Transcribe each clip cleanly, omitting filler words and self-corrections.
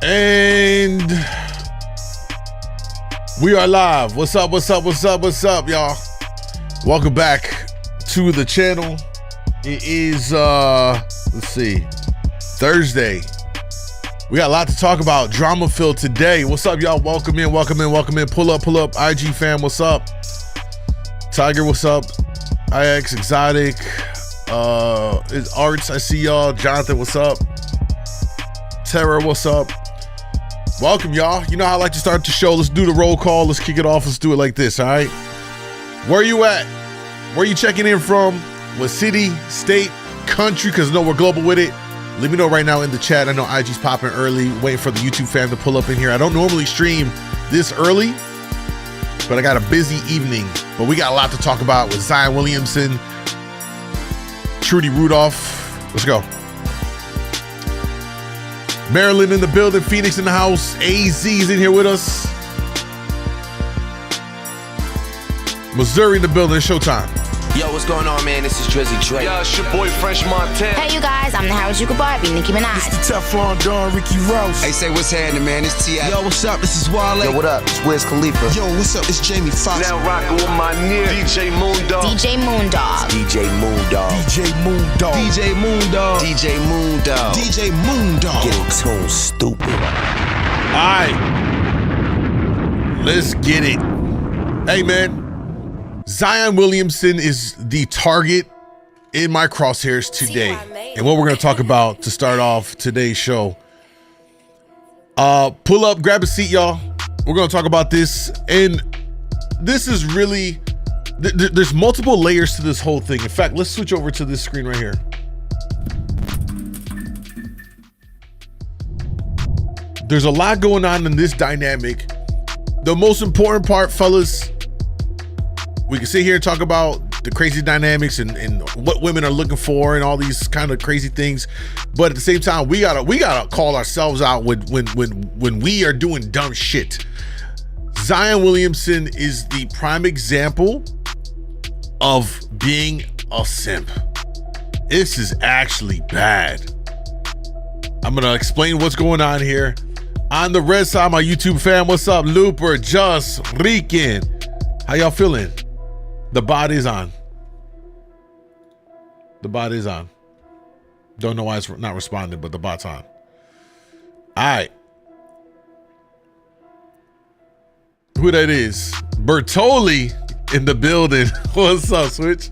And we are live. What's up, y'all? Welcome back to the channel. It is, let's see, Thursday. We got a lot to talk about, drama-filled today. What's up, y'all? Welcome in. Pull up. IG fam, what's up? Tiger, what's up? IX, Exotic. It's Arts, I see y'all. Jonathan, what's up? Terror, what's up? Welcome, y'all. You know how I like to start the show. Let's do the roll call. Let's kick it off. Let's do it like this, all right? Where you at? Where you checking in from? What city, state, country? Because I know we're global with it. Let me know right now in the chat. I know IG's popping early, waiting for the YouTube fam to pull up in here. I don't normally stream this early, but I got a busy evening. But we got a lot to talk about with Zion Williamson, Trudy Rudolph. Let's go. Maryland in the building, Phoenix in the house, AZ's in here with us. Missouri in the building, it's showtime. Yo, what's going on, man? This is Drizzy Drake. Yo, it's your boy French Montana. Hey, you guys, I'm the Howard Yuka Barbie, Nicki Minaj. It's the Teflon Don, Ricky Rouse. Hey, say what's happening, man? It's T.I. Yo, what's up? This is Wale. Yo, what up? It's Wiz Khalifa. Yo, what's up? It's Jamie Foxx. Now rocking with my near DJ MoonDawg. DJ Moondawg. DJ Moondawg. DJ Moondawg. DJ Moondawg. DJ Moondawg. DJ Moondawg. Get in tune, stupid. All right. Let's get it. Hey, man. Zion Williamson is the target in my crosshairs today. And what we're going to talk about to start off today's show. Pull up, grab a seat, y'all. We're going to talk about this. And this is really, there's multiple layers to this whole thing. In fact, let's switch over to this screen right here. There's a lot going on in this dynamic. The most important part, fellas, we can sit here and talk about the crazy dynamics and what women are looking for and all these kind of crazy things, but at the same time, we gotta call ourselves out when we are doing dumb shit. Zion Williamson is the prime example of being a simp. This is actually bad. I'm gonna explain what's going on here. On the red side, my YouTube fam, what's up? Looper, Just, Rican. How y'all feeling? The body's on. The body's on. Don't know why it's not responding, but the bot's on. All right. Who that is? Bertoli in the building. What's up, Switch?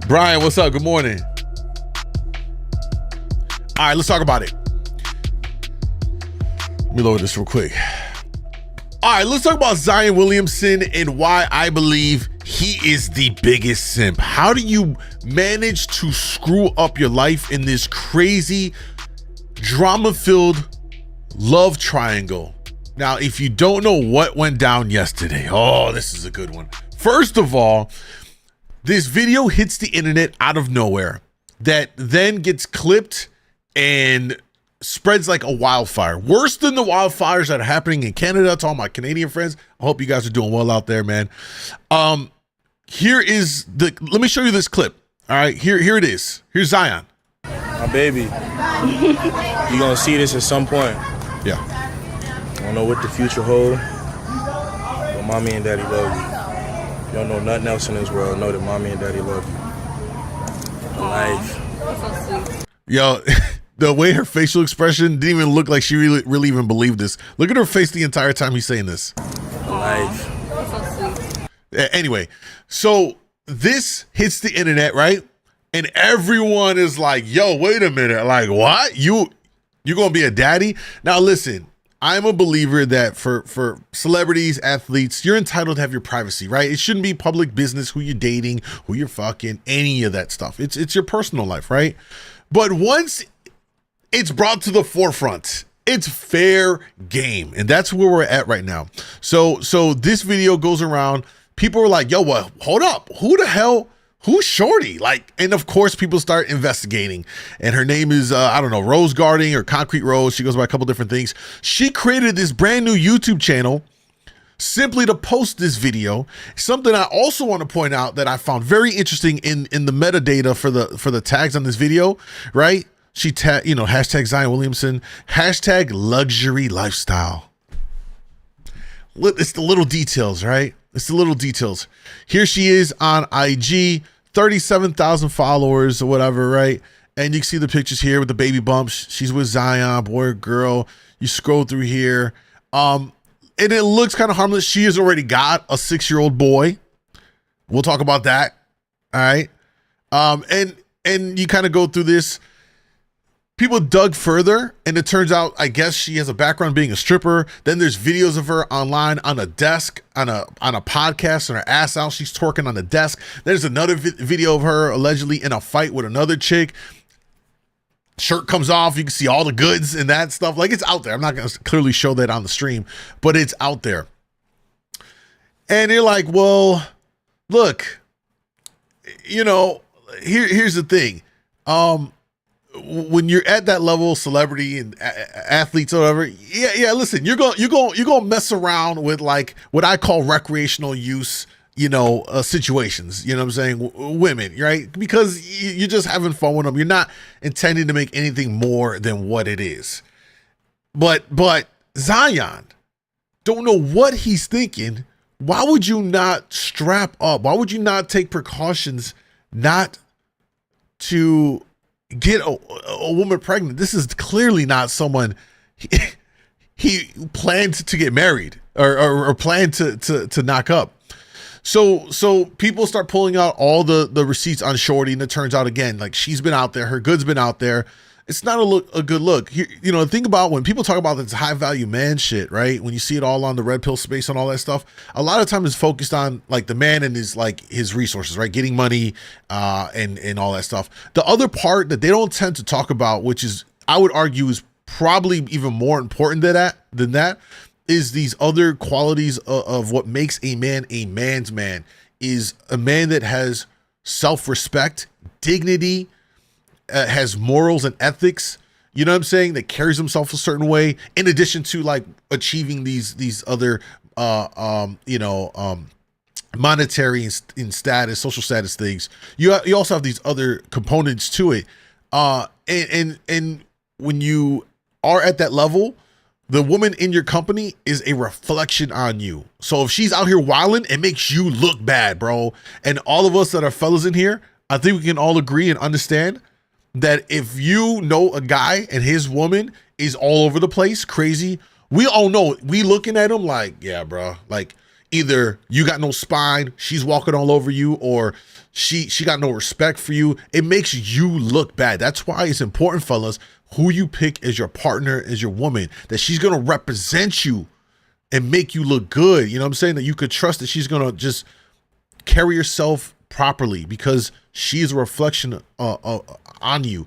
Brian, what's up? Good morning. All right, let's talk about it. Let me load this real quick. All right, let's talk about Zion Williamson and why I believe he is the biggest simp. How do you manage to screw up your life in this crazy, drama-filled love triangle? Now, if you don't know what went down yesterday, oh, this is a good one. First of all, this video hits the internet out of nowhere that then gets clipped and spreads like a wildfire, worse than the wildfires that are happening in Canada. To all my Canadian friends, I hope you guys are doing well out there, man. Here is let me show you this clip. All right, here it is. Here's Zion. My baby, you gonna see this at some point. Yeah. I don't know what the future holds, but mommy and daddy love you. You don't know nothing else in this world. Know that mommy and daddy love you. Life. Yo. The way her facial expression didn't even look like she really even believed this. Look at her face the entire time he's saying this. Life. Anyway, so this hits the internet, right? And everyone is like, yo, wait a minute. Like, what? You gonna be a daddy? Now listen, I'm a believer that for celebrities, athletes, you're entitled to have your privacy, right? It shouldn't be public business who you're dating, who you're fucking, any of that stuff. It's your personal life, right? But once it's brought to the forefront, it's fair game. And that's where we're at right now. So this video goes around. People are like, yo, well, hold up. Who the hell? Who's Shorty? Like, and of course, people start investigating. And her name is, I don't know, Rose Guarding or Concrete Rose. She goes by a couple different things. She created this brand new YouTube channel simply to post this video. Something I also want to point out that I found very interesting in the metadata for the tags on this video, right? She hashtag Zion Williamson, hashtag luxury lifestyle. It's the little details, right? It's the little details. Here she is on IG, 37,000 followers or whatever, right? And you can see the pictures here with the baby bumps. She's with Zion, boy or girl. You scroll through here. And it looks kind of harmless. She has already got a 6-year-old boy. We'll talk about that. All right. And you kind of go through this. People dug further, and it turns out, I guess she has a background being a stripper. Then there's videos of her online on a desk, on a podcast, and her ass out. She's twerking on the desk. There's another video of her allegedly in a fight with another chick. Shirt comes off. You can see all the goods and that stuff. Like, it's out there. I'm not going to clearly show that on the stream, but it's out there. And you're like, well, look, here's the thing. When you're at that level, celebrity and athletes or whatever, listen, you're gonna mess around with like what I call recreational use, situations. You know what I'm saying? Women, right? Because you're just having fun with them. You're not intending to make anything more than what it is. But Zion, don't know what he's thinking. Why would you not strap up? Why would you not take precautions not to get a woman pregnant? This is clearly not someone he planned to get married or planned to knock up. So people start pulling out all the receipts on Shorty, and it turns out again, like, she's been out there, her goods been out there. It's not a good look. Think about when people talk about this high value man shit, right? When you see it all on the red pill space and all that stuff, a lot of times it's focused on like the man and his resources, right? Getting money, and all that stuff. The other part that they don't tend to talk about, which is, I would argue, is probably even more important than that, is these other qualities of what makes a man a man's man. Is a man that has self-respect, dignity, has morals and ethics, you know what I'm saying, that carries himself a certain way, in addition to like achieving these other monetary and status, social status things. You also have these other components to it, and when you are at that level, the woman in your company is a reflection on you. So if she's out here wilding, it makes you look bad, bro. And all of us that are fellas in here, I think we can all agree and understand that if you know a guy and his woman is all over the place, crazy, we all know it. We looking at him like, yeah, bro, like either you got no spine, she's walking all over you, or she got no respect for you. It makes you look bad. That's why it's important, fellas, who you pick as your partner, as your woman, that she's going to represent you and make you look good. You know what I'm saying? That you could trust that she's going to just carry herself properly because she's a reflection on you.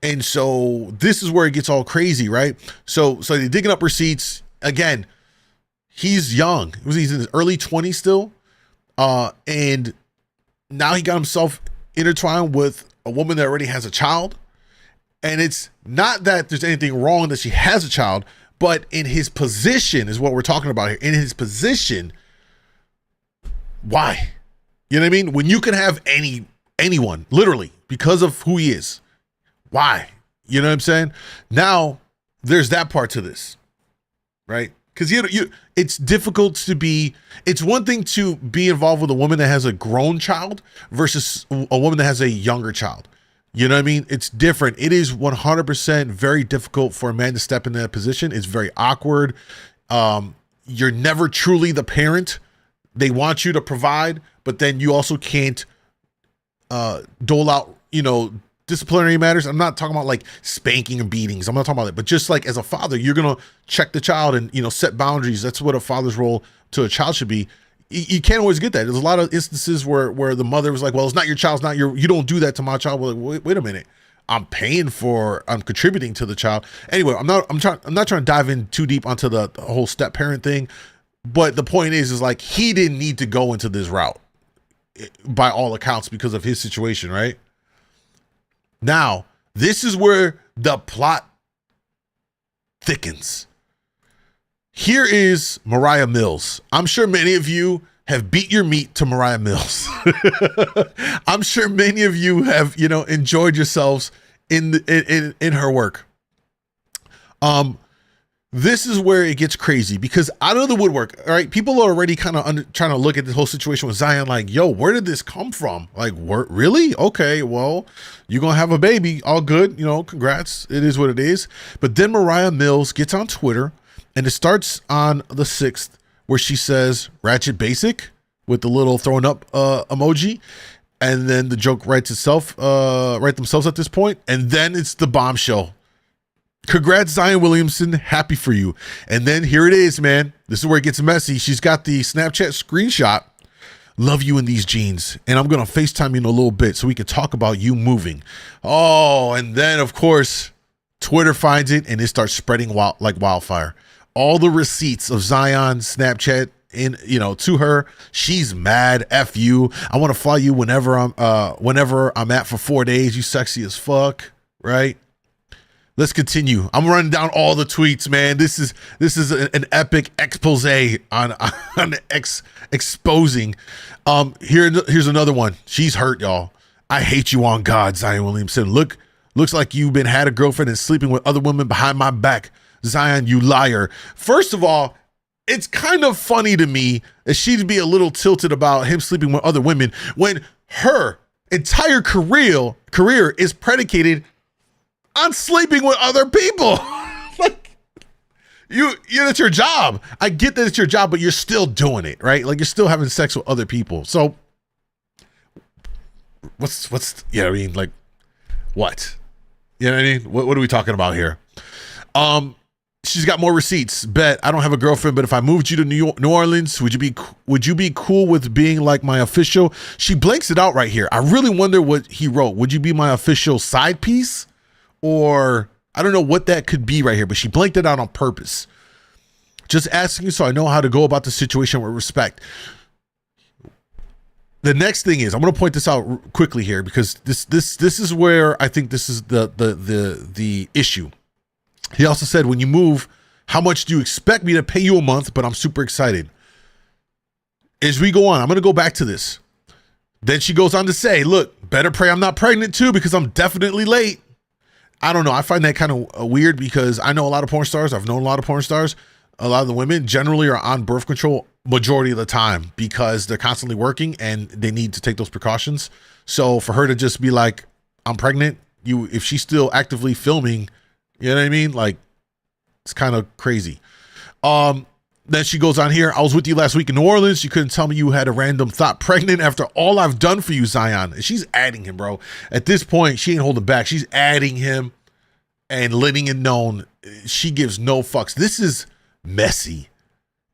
And so this is where it gets all crazy, right? So they're digging up receipts. Again, he's young. He's in his early 20s still. And now he got himself intertwined with a woman that already has a child. And it's not that there's anything wrong that she has a child, but in his position is what we're talking about here. In his position, why? You know what I mean? When you can have anyone, literally, because of who he is. Why? You know what I'm saying? Now, there's that part to this, right? Because it's difficult to be, it's one thing to be involved with a woman that has a grown child versus a woman that has a younger child. You know what I mean? It's different. It is 100% very difficult for a man to step in that position. It's very awkward. You're never truly the parent. They want you to provide, but then you also can't dole out, disciplinary matters. I'm not talking about like spanking and beatings. I'm not talking about that. But just like as a father, you're going to check the child and, set boundaries. That's what a father's role to a child should be. You can't always get that. There's a lot of instances where the mother was like, well, it's not your child. It's not you don't do that to my child. Well, like, wait a minute. I'm contributing to the child. Anyway, I'm not trying to dive in too deep onto the whole step parent thing. But the point is like, he didn't need to go into this route by all accounts because of his situation, right? Now, this is where the plot thickens. Here is Moriah Mills. I'm sure many of you have beat your meat to Moriah Mills. I'm sure many of you have, enjoyed yourselves in her work. This is where it gets crazy because out of the woodwork, all right, people are already kind of trying to look at this whole situation with Zion like, yo, where did this come from? Like, really? Okay, well, you're going to have a baby. All good. You know, congrats. It is what it is. But then Mariah Mills gets on Twitter and it starts on the 6th where she says, ratchet basic with the little thrown up emoji. And then the joke write themselves at this point. And then it's the bombshell. Congrats, Zion Williamson. Happy for you. And then here it is, man. This is where it gets messy. She's got the Snapchat screenshot. Love you in these jeans. And I'm going to FaceTime you in a little bit so we can talk about you moving. Oh, and then, of course, Twitter finds it and it starts spreading like wildfire. All the receipts of Zion Snapchat to her. She's mad. F you. I want to fly you whenever I'm at for 4 days. You sexy as fuck. Right? Let's continue. I'm running down all the tweets, man. This is an epic expose on exposing. Here's another one. She's hurt, y'all. I hate you on God, Zion Williamson. Looks like you've had a girlfriend and sleeping with other women behind my back. Zion, you liar. First of all, it's kind of funny to me that she'd be a little tilted about him sleeping with other women when her entire career is predicated on sleeping with other people. Like, it's your job. I get that it's your job, but you're still doing it, right? Like, you're still having sex with other people. So what's you know what I mean? Like, what? You know what I mean? What are we talking about here? She's got more receipts. Bet I don't have a girlfriend, but if I moved you to New Orleans, would you be cool with being like my official? She blanks it out right here. I really wonder what he wrote. Would you be my official side piece? Or I don't know what that could be right here, but she blanked it out on purpose. Just asking you so I know how to go about the situation with respect. The next thing is, I'm going to point this out quickly here because this is where I think this is the issue. He also said, when you move, how much do you expect me to pay you a month? But I'm super excited. As we go on, I'm going to go back to this. Then she goes on to say, look, better pray I'm not pregnant too because I'm definitely late. I don't know. I find that kind of weird because I know a lot of porn stars. I've known a lot of porn stars. A lot of the women generally are on birth control majority of the time because they're constantly working and they need to take those precautions. So for her to just be like, I'm pregnant, if she's still actively filming, you know what I mean? Like, it's kind of crazy. Then she goes on here. I was with you last week in New Orleans. You couldn't tell me you had a random thought pregnant after all I've done for you, Zion. And she's adding him, bro. At this point, she ain't holding back. She's adding him and letting it known. She gives no fucks. This is messy.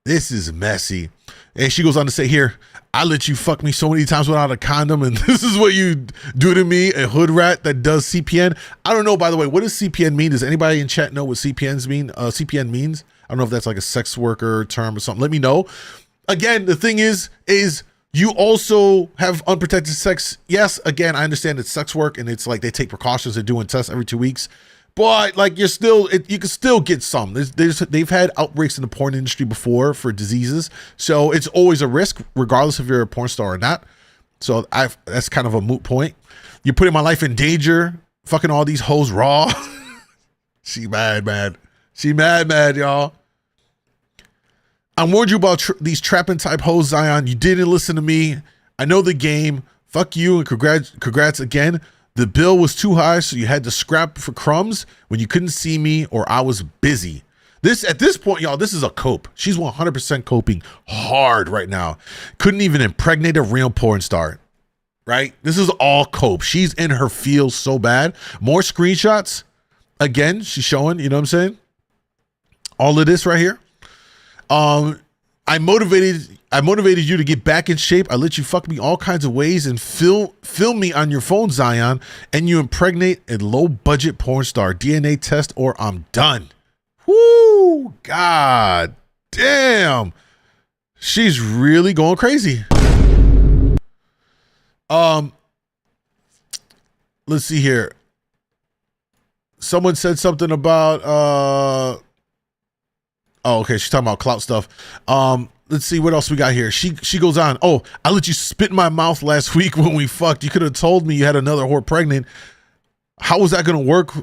This is messy. And she goes on to say here, I let you fuck me so many times without a condom, and this is what you do to me, a hood rat that does CPN. I don't know, by the way, what does CPN mean? Does anybody in chat know what CPN means? I don't know if that's like a sex worker term or something. Let me know. Again, the thing is you also have unprotected sex. Yes, again, I understand it's sex work and it's like they take precautions. They're doing tests every 2 weeks. But like you can still get some. They've had outbreaks in the porn industry before for diseases. So it's always a risk, regardless if you're a porn star or not. So that's kind of a moot point. You're putting my life in danger, fucking all these hoes raw. She mad. She mad, y'all. I warned you about these trapping type hoes, Zion. You didn't listen to me. I know the game. Fuck you and congrats again. The bill was too high, so you had to scrap for crumbs when you couldn't see me or I was busy. At this point, y'all, this is a cope. She's 100% coping hard right now. Couldn't even impregnate a real porn star, right? This is all cope. She's in her feels so bad. More screenshots. Again, she's showing, you know what I'm saying? All of this right here. I motivated you to get back in shape. I let you fuck me all kinds of ways and film me on your phone, Zion, and you impregnate a low budget porn star. DNA test or I'm done. Woo! God damn. She's really going crazy. Let's see here. Someone said something about oh, okay. She's talking about clout stuff. Let's see what else we got here. She goes on. Oh, I let you spit in my mouth last week when we fucked. You could have told me you had another whore pregnant. How was that going to work?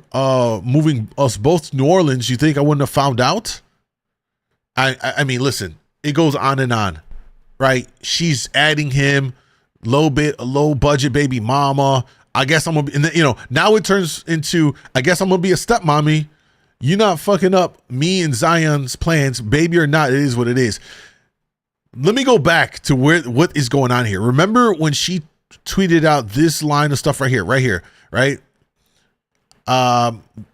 Moving us both to New Orleans, you think I wouldn't have found out? I mean, listen, it goes on, right? She's adding him low budget baby mama. I guess I'm gonna be, now it turns into, I guess I'm gonna be a stepmommy. You're not fucking up me and Zion's plans, baby or not. It is what it is. Let me go back to what is going on here. Remember when she tweeted out this line of stuff right here, right?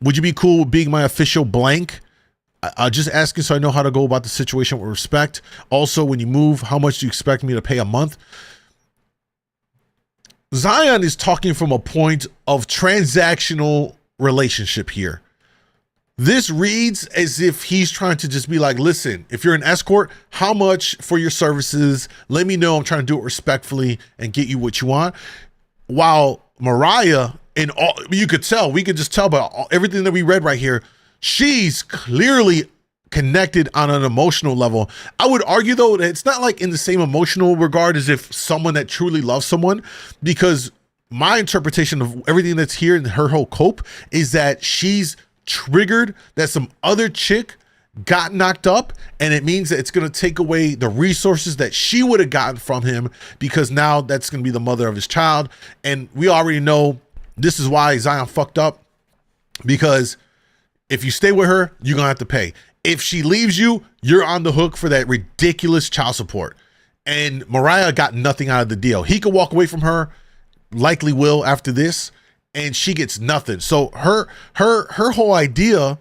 Would you be cool with being my official blank? Just asking so I know how to go about the situation with respect. Also, when you move, how much do you expect me to pay a month? Zion is talking from a point of transactional relationship here. This reads as if he's trying to just be like, listen, if you're an escort, how much for your services? Let me know. I'm trying to do it respectfully and get you what you want. While Moriah, and all, you could tell, we could just tell by everything that we read right here, she's clearly connected on an emotional level. I would argue, though, that it's not like in the same emotional regard as if someone that truly loves someone, because my interpretation of everything that's here in her whole cope is that she's triggered that some other chick got knocked up, and it means that it's going to take away the resources that she would have gotten from him, because now that's going to be the mother of his child. And we already know this is why Zion fucked up, because if you stay with her, you're going to have to pay. If she leaves you, you're on the hook for that ridiculous child support. And Moriah got nothing out of the deal. He could walk away from her, likely will after this, and she gets nothing. So her whole idea,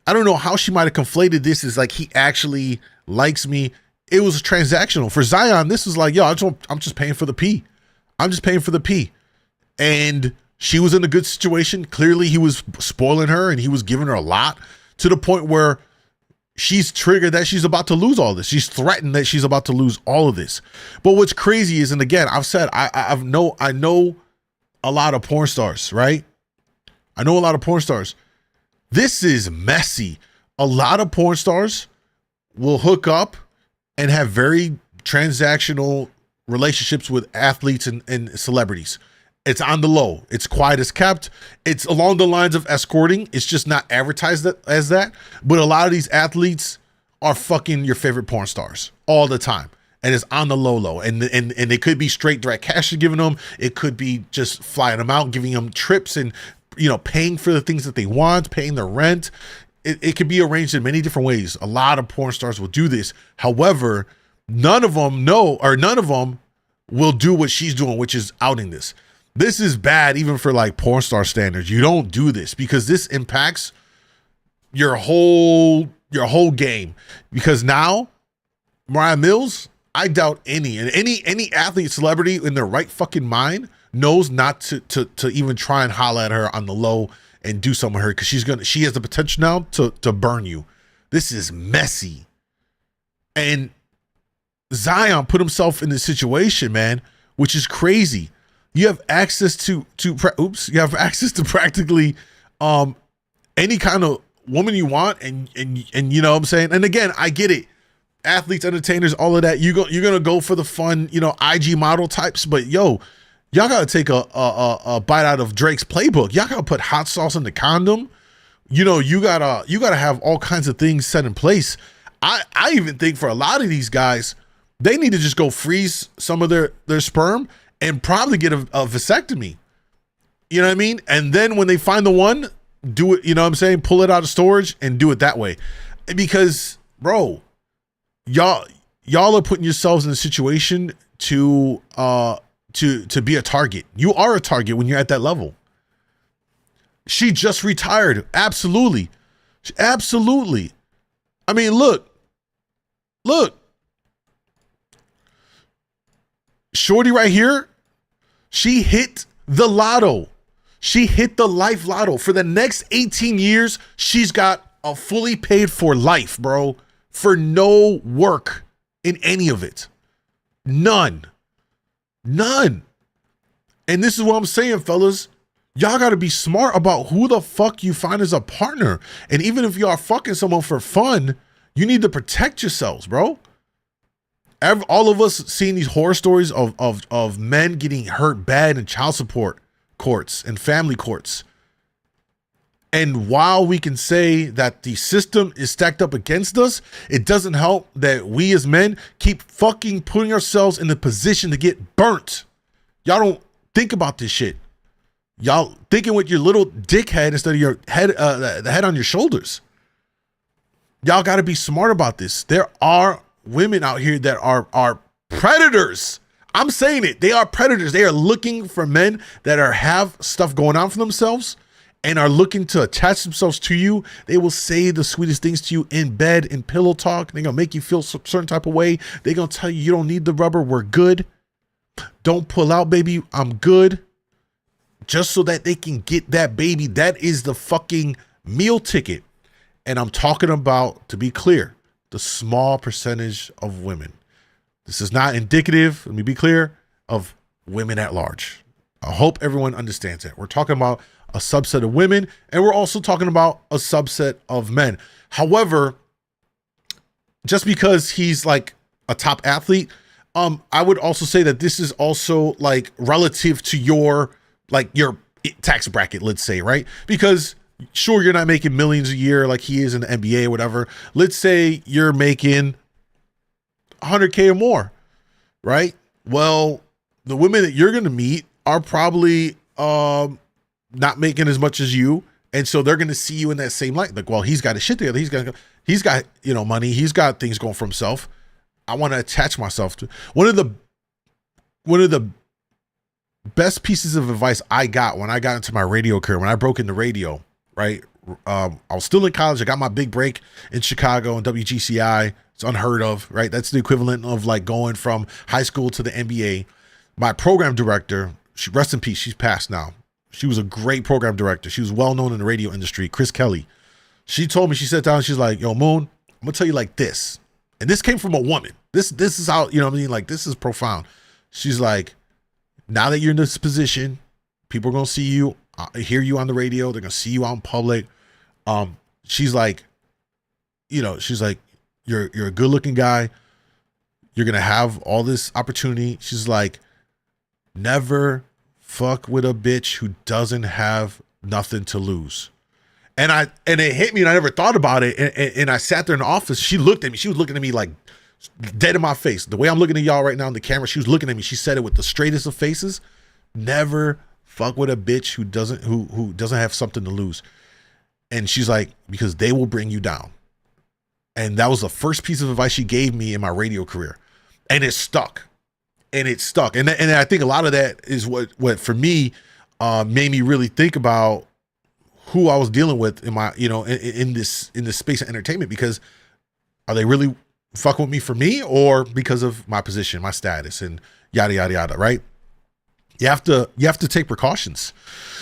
I don't know how she might have conflated this as like he actually likes me. It was transactional. For Zion, this was like, yo, I'm just paying for the pee. I'm just paying for the pee. And she was in a good situation. Clearly, he was spoiling her and he was giving her a lot, to the point where she's triggered that she's about to lose all this. She's threatened that she's about to lose all of this. But what's crazy is, and again, I've said, I know a lot of porn stars, right? I know a lot of porn stars. This is messy. A lot of porn stars will hook up and have very transactional relationships with athletes and celebrities. It's on the low. It's quiet as kept. It's along the lines of escorting. It's just not advertised as that. But a lot of these athletes are fucking your favorite porn stars all the time. And it's on the low. And it could be straight direct cash you're giving them. It could be just flying them out, giving them trips and, paying for the things that they want, paying their rent. It could be arranged in many different ways. A lot of porn stars will do this. However, none of them will do what she's doing, which is outing this. This is bad even for like porn star standards. You don't do this, because this impacts your whole game. Because now, Moriah Mills, I doubt any athlete, celebrity in their right fucking mind knows not to even try and holler at her on the low and do something with her, because she has the potential now to burn you. This is messy. And Zion put himself in this situation, man, which is crazy. You have access to practically any kind of woman you want, and you know what I'm saying? And again, I get it. Athletes, entertainers, all of that. You're gonna go for the fun, IG model types, but yo, y'all gotta take a bite out of Drake's playbook. Y'all gotta put hot sauce in the condom. You gotta have all kinds of things set in place. I even think for a lot of these guys, they need to just go freeze some of their sperm and probably get a vasectomy. You know what I mean? And then when they find the one, do it, you know what I'm saying? Pull it out of storage and do it that way. Because, bro, y'all are putting yourselves in a situation to be a target. You are a target when you're at that level. She just retired. Absolutely. Absolutely. I mean, look. Shorty right here, she hit the lotto. She hit the life lotto. For the next 18 years, she's got a fully paid for life, bro, for no work in any of it. None. And this is what I'm saying, fellas. Y'all got to be smart about who the fuck you find as a partner. And even if you are fucking someone for fun, you need to protect yourselves, bro. All of us seeing these horror stories of men getting hurt bad in child support courts and family courts. And while we can say that the system is stacked up against us, it doesn't help that we as men keep fucking putting ourselves in the position to get burnt. Y'all don't think about this shit. Y'all thinking with your little dick head instead of your head, the head on your shoulders. Y'all got to be smart about this. There are women out here that are predators. I'm saying it. They are predators. They are looking for men that have stuff going on for themselves and are looking to attach themselves to you. They will say the sweetest things to you in bed, in pillow talk. They're going to make you feel a certain type of way. They're going to tell you, you don't need the rubber. We're good. Don't pull out, baby. I'm good. Just so that they can get that baby. That is the fucking meal ticket. And I'm talking about, to be clear, the small percentage of women. This is not indicative, let me be clear, of women at large. I hope everyone understands that. We're talking about a subset of women, and we're also talking about a subset of men. However, just because he's like a top athlete, I would also say that this is also like relative to your tax bracket, let's say, right? Because sure, you're not making millions a year like he is in the NBA or whatever. Let's say you're making 100K or more, right? Well, the women that you're going to meet are probably not making as much as you, and so they're going to see you in that same light. Like, well, he's got his shit together. He's got money. He's got things going for himself. I want to attach myself to one of the best pieces of advice I got when I got into my radio career, when I broke into radio, right? I was still in college. I got my big break in Chicago and WGCI. It's unheard of, right? That's the equivalent of like going from high school to the NBA. My program director, she, rest in peace, she's passed now. She was a great program director. She was well known in the radio industry, Chris Kelly. She told me, she sat down, she's like, yo, Moon, I'm gonna tell you like this. And this came from a woman. This is how, you know what I mean? Like, this is profound. She's like, now that you're in this position, people are gonna see you, hear you on the radio. They're gonna see you out in public. She's like, she's like, you're a good looking guy. You're gonna have all this opportunity. She's like, never fuck with a bitch who doesn't have nothing to lose. And it hit me, and I never thought about it. And I sat there in the office. She looked at me. She was looking at me like dead in my face. The way I'm looking at y'all right now on the camera, she was looking at me. She said it with the straightest of faces. Never fuck with a bitch who doesn't have something to lose. And she's like, because they will bring you down. And that was the first piece of advice she gave me in my radio career. And it stuck. And I think a lot of that is what for me made me really think about who I was dealing with in my, in this space of entertainment, because are they really fucking with me for me, or because of my position, my status, and yada, yada, yada, right? You have to take precautions.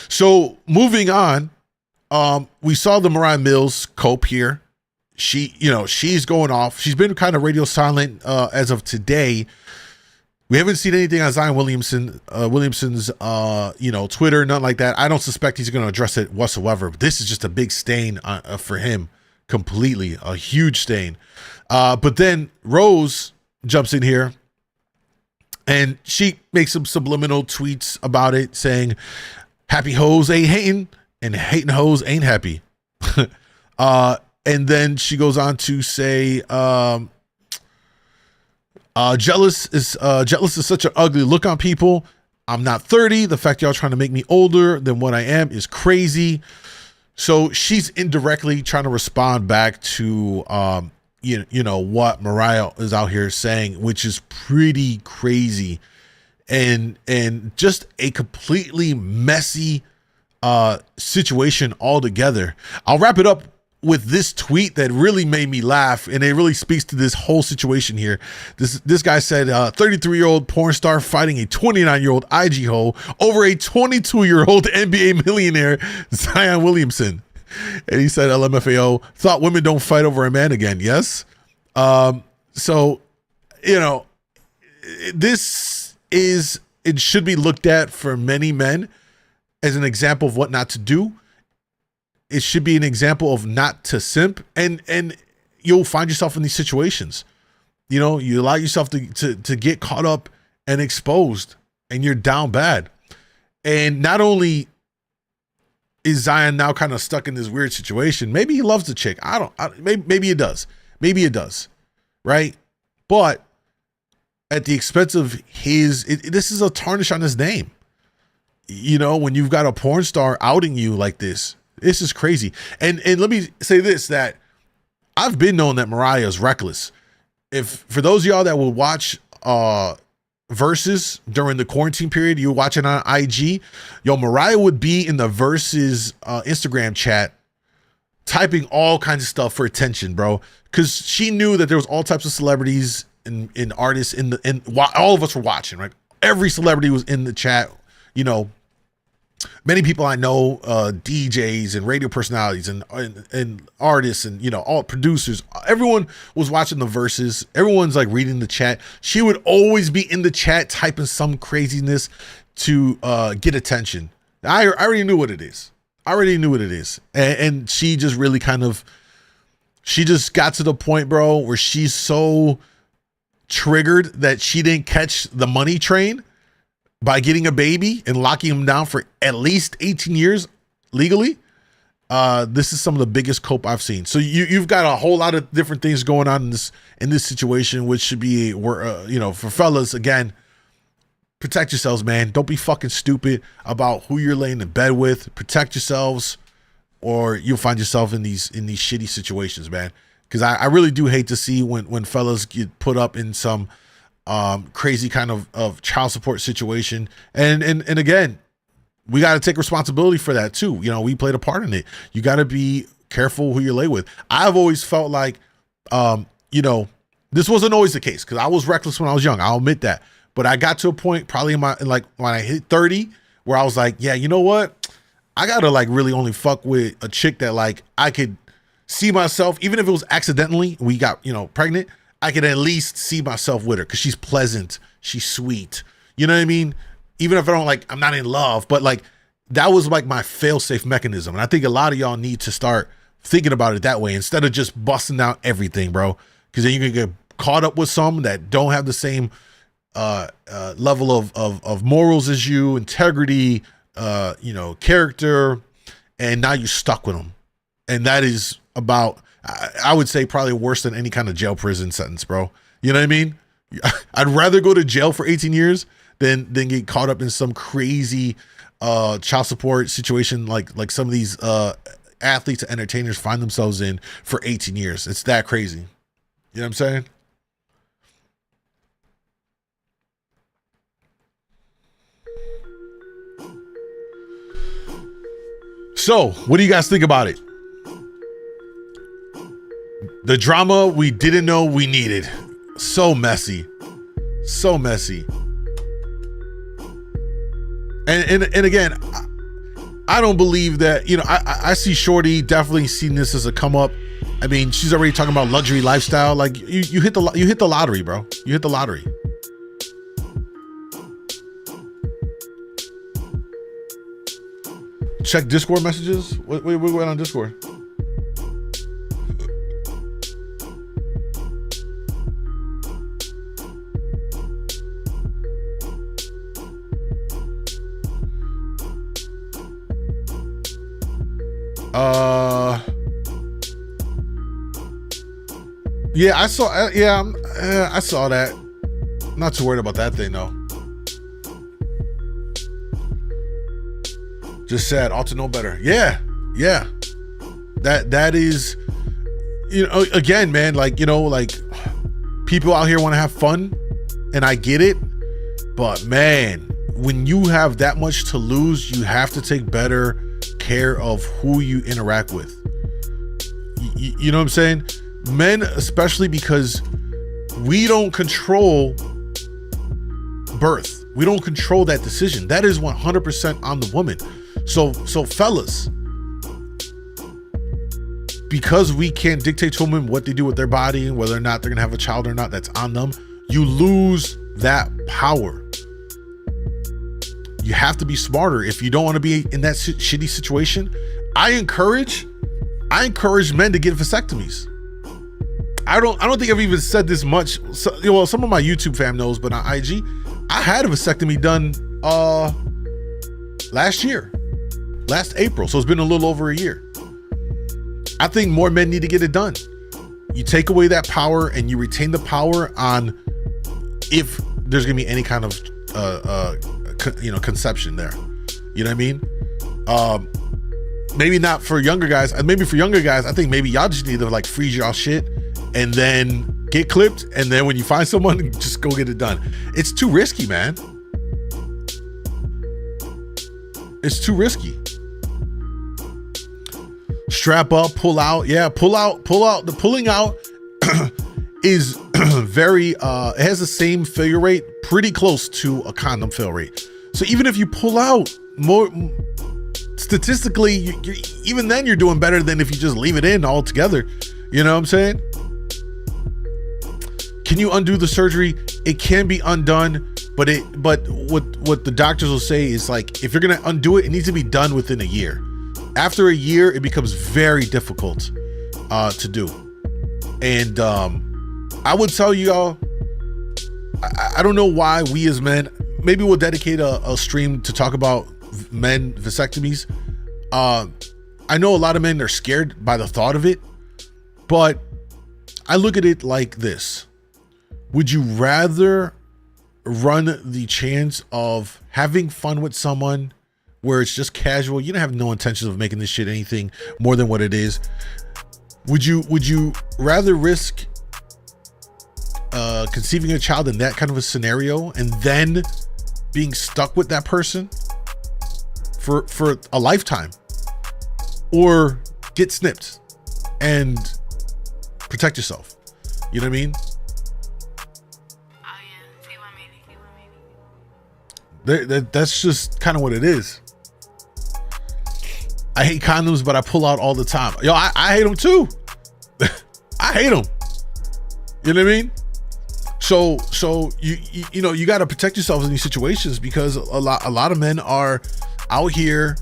So moving on, we saw the Mariah Mills cope here. She's going off. She's been kind of radio silent as of today. We haven't seen anything on Zion Williamson's Twitter, nothing like that. I don't suspect he's going to address it whatsoever. But this is just a big stain for him, completely, a huge stain. But then Rose jumps in here, and she makes some subliminal tweets about it, saying, "Happy hoes ain't hating, and hating hoes ain't happy." And then she goes on to say, jealous is such an ugly look on people. I'm not 30. The fact y'all trying to make me older than what I am is crazy. So she's indirectly trying to respond back to what Mariah is out here saying, which is pretty crazy and just a completely messy situation altogether. I'll wrap it up with this tweet that really made me laugh, and it really speaks to this whole situation here. This guy said, 33-year-old porn star fighting a 29-year-old IG hoe over a 22-year-old NBA millionaire, Zion Williamson. And he said, LMFAO, thought women don't fight over a man again. Yes. So, it should be looked at for many men as an example of what not to do. It should be an example of not to simp, and you'll find yourself in these situations. You allow yourself to get caught up and exposed, and you're down bad. And not only is Zion now kind of stuck in this weird situation, maybe he loves the chick. Maybe it does. Maybe it does. Right? But at the expense of this is a tarnish on his name. You know, when you've got a porn star outing you like this is crazy. And let me say this, that I've been known that Moriah is reckless. For those of y'all that will watch Versus during the quarantine period, you were watching on IG, Moriah would be in the Versus Instagram chat typing all kinds of stuff for attention, bro, because she knew that there was all types of celebrities and artists all of us were watching, right? Every celebrity was in the chat. You know, many people I know, DJs and radio personalities and artists and, you know, all producers, everyone was watching the Verses. Everyone's like reading the chat. She would always be in the chat typing some craziness to get attention. I already knew what it is. And she just really she just got to the point, bro, where she's so triggered that she didn't catch the money train by getting a baby and locking him down for at least 18 years legally. This is some of the biggest cope I've seen. So you've got a whole lot of different things going on in this situation, which should be, you know, for fellas, again, protect yourselves, man. Don't be fucking stupid about who you're laying in bed with. Protect yourselves, or you'll find yourself in these shitty situations, man. Because I really do hate to see when fellas get put up in some crazy kind of child support situation. And again, we got to take responsibility for that too. You know, we played a part in it. You got to be careful who you lay with. I've always felt like, you know, this wasn't always the case because I was reckless when I was young. I'll admit that. But I got to a point probably like when I hit 30 where I was like, yeah, you know what? I got to like really only fuck with a chick that like I could see myself, even if it was accidentally, we got, you know, pregnant, I could at least see myself with her because she's pleasant, she's sweet. You know what I mean? Even if I don't like, I'm not in love, but like that was like my fail-safe mechanism. And I think a lot of y'all need to start thinking about it that way instead of just busting out everything, bro. Because then you can get caught up with some that don't have the same level of morals as you, integrity, you know, character, and now you're stuck with them. And that is about, I would say, probably worse than any kind of jail prison sentence, bro. You know what I mean? I'd rather go to jail for 18 years than get caught up in some crazy child support situation like some of these athletes and entertainers find themselves in for 18 years. It's that crazy. You know what I'm saying? So, what do you guys think about it? The drama we didn't know we needed. So messy. So messy. And again, I don't believe that, you know, I see Shorty definitely seeing this as a come up. I mean, she's already talking about luxury lifestyle. Like you hit the lottery, bro. You hit the lottery. Check Discord messages. What went on Discord? Yeah, I saw. Yeah, I saw that. I'm not too worried about that thing though. Just said, ought to know better. Yeah. That is, you know, again, man, like, you know, like people out here want to have fun, and I get it, but man, when you have that much to lose, you have to take better care of who you interact with. You know what I'm saying? Men, especially, because we don't control birth. We don't control that decision. That is 100% on the woman. So fellas, because we can't dictate to women what they do with their body and whether or not they're gonna have a child or not, that's on them. You lose that power. You have to be smarter if you don't want to be in that shitty situation. I encourage men to get vasectomies. I don't think I've even said this much. So, well, some of my YouTube fam knows, but on IG, I had a vasectomy done last year, last April. So it's been a little over a year. I think more men need to get it done. You take away that power and you retain the power on if there's gonna be any kind of conception there. You know what I mean? Maybe not for younger guys. Maybe for younger guys, I think maybe y'all just need to like freeze y'all shit and then get clipped, and then when you find someone, just go get it done. It's too risky, man. It's too risky. Strap up, pull out. Yeah, pull out. The pulling out is very, it has the same failure rate, pretty close to a condom fail rate. So even if you pull out, more statistically, you're, even then you're doing better than if you just leave it in altogether. You know what I'm saying? Can you undo the surgery? It can be undone, but what the doctors will say is like, if you're gonna undo it, it needs to be done within a year. After a year, it becomes very difficult to do. And I would tell you all, I don't know why we as men, maybe we'll dedicate a stream to talk about men vasectomies. I know a lot of men are scared by the thought of it, but I look at it like this. Would you rather run the chance of having fun with someone where it's just casual, you don't have no intentions of making this shit anything more than what it is? Would you rather risk conceiving a child in that kind of a scenario and then being stuck with that person for a lifetime, or get snipped and protect yourself? You know what I mean? That's just kind of what it is. I hate condoms, but I pull out all the time. Yo, I hate them too. I hate them. You know what I mean? So you know, you got to protect yourself in these situations, because a lot of men are out here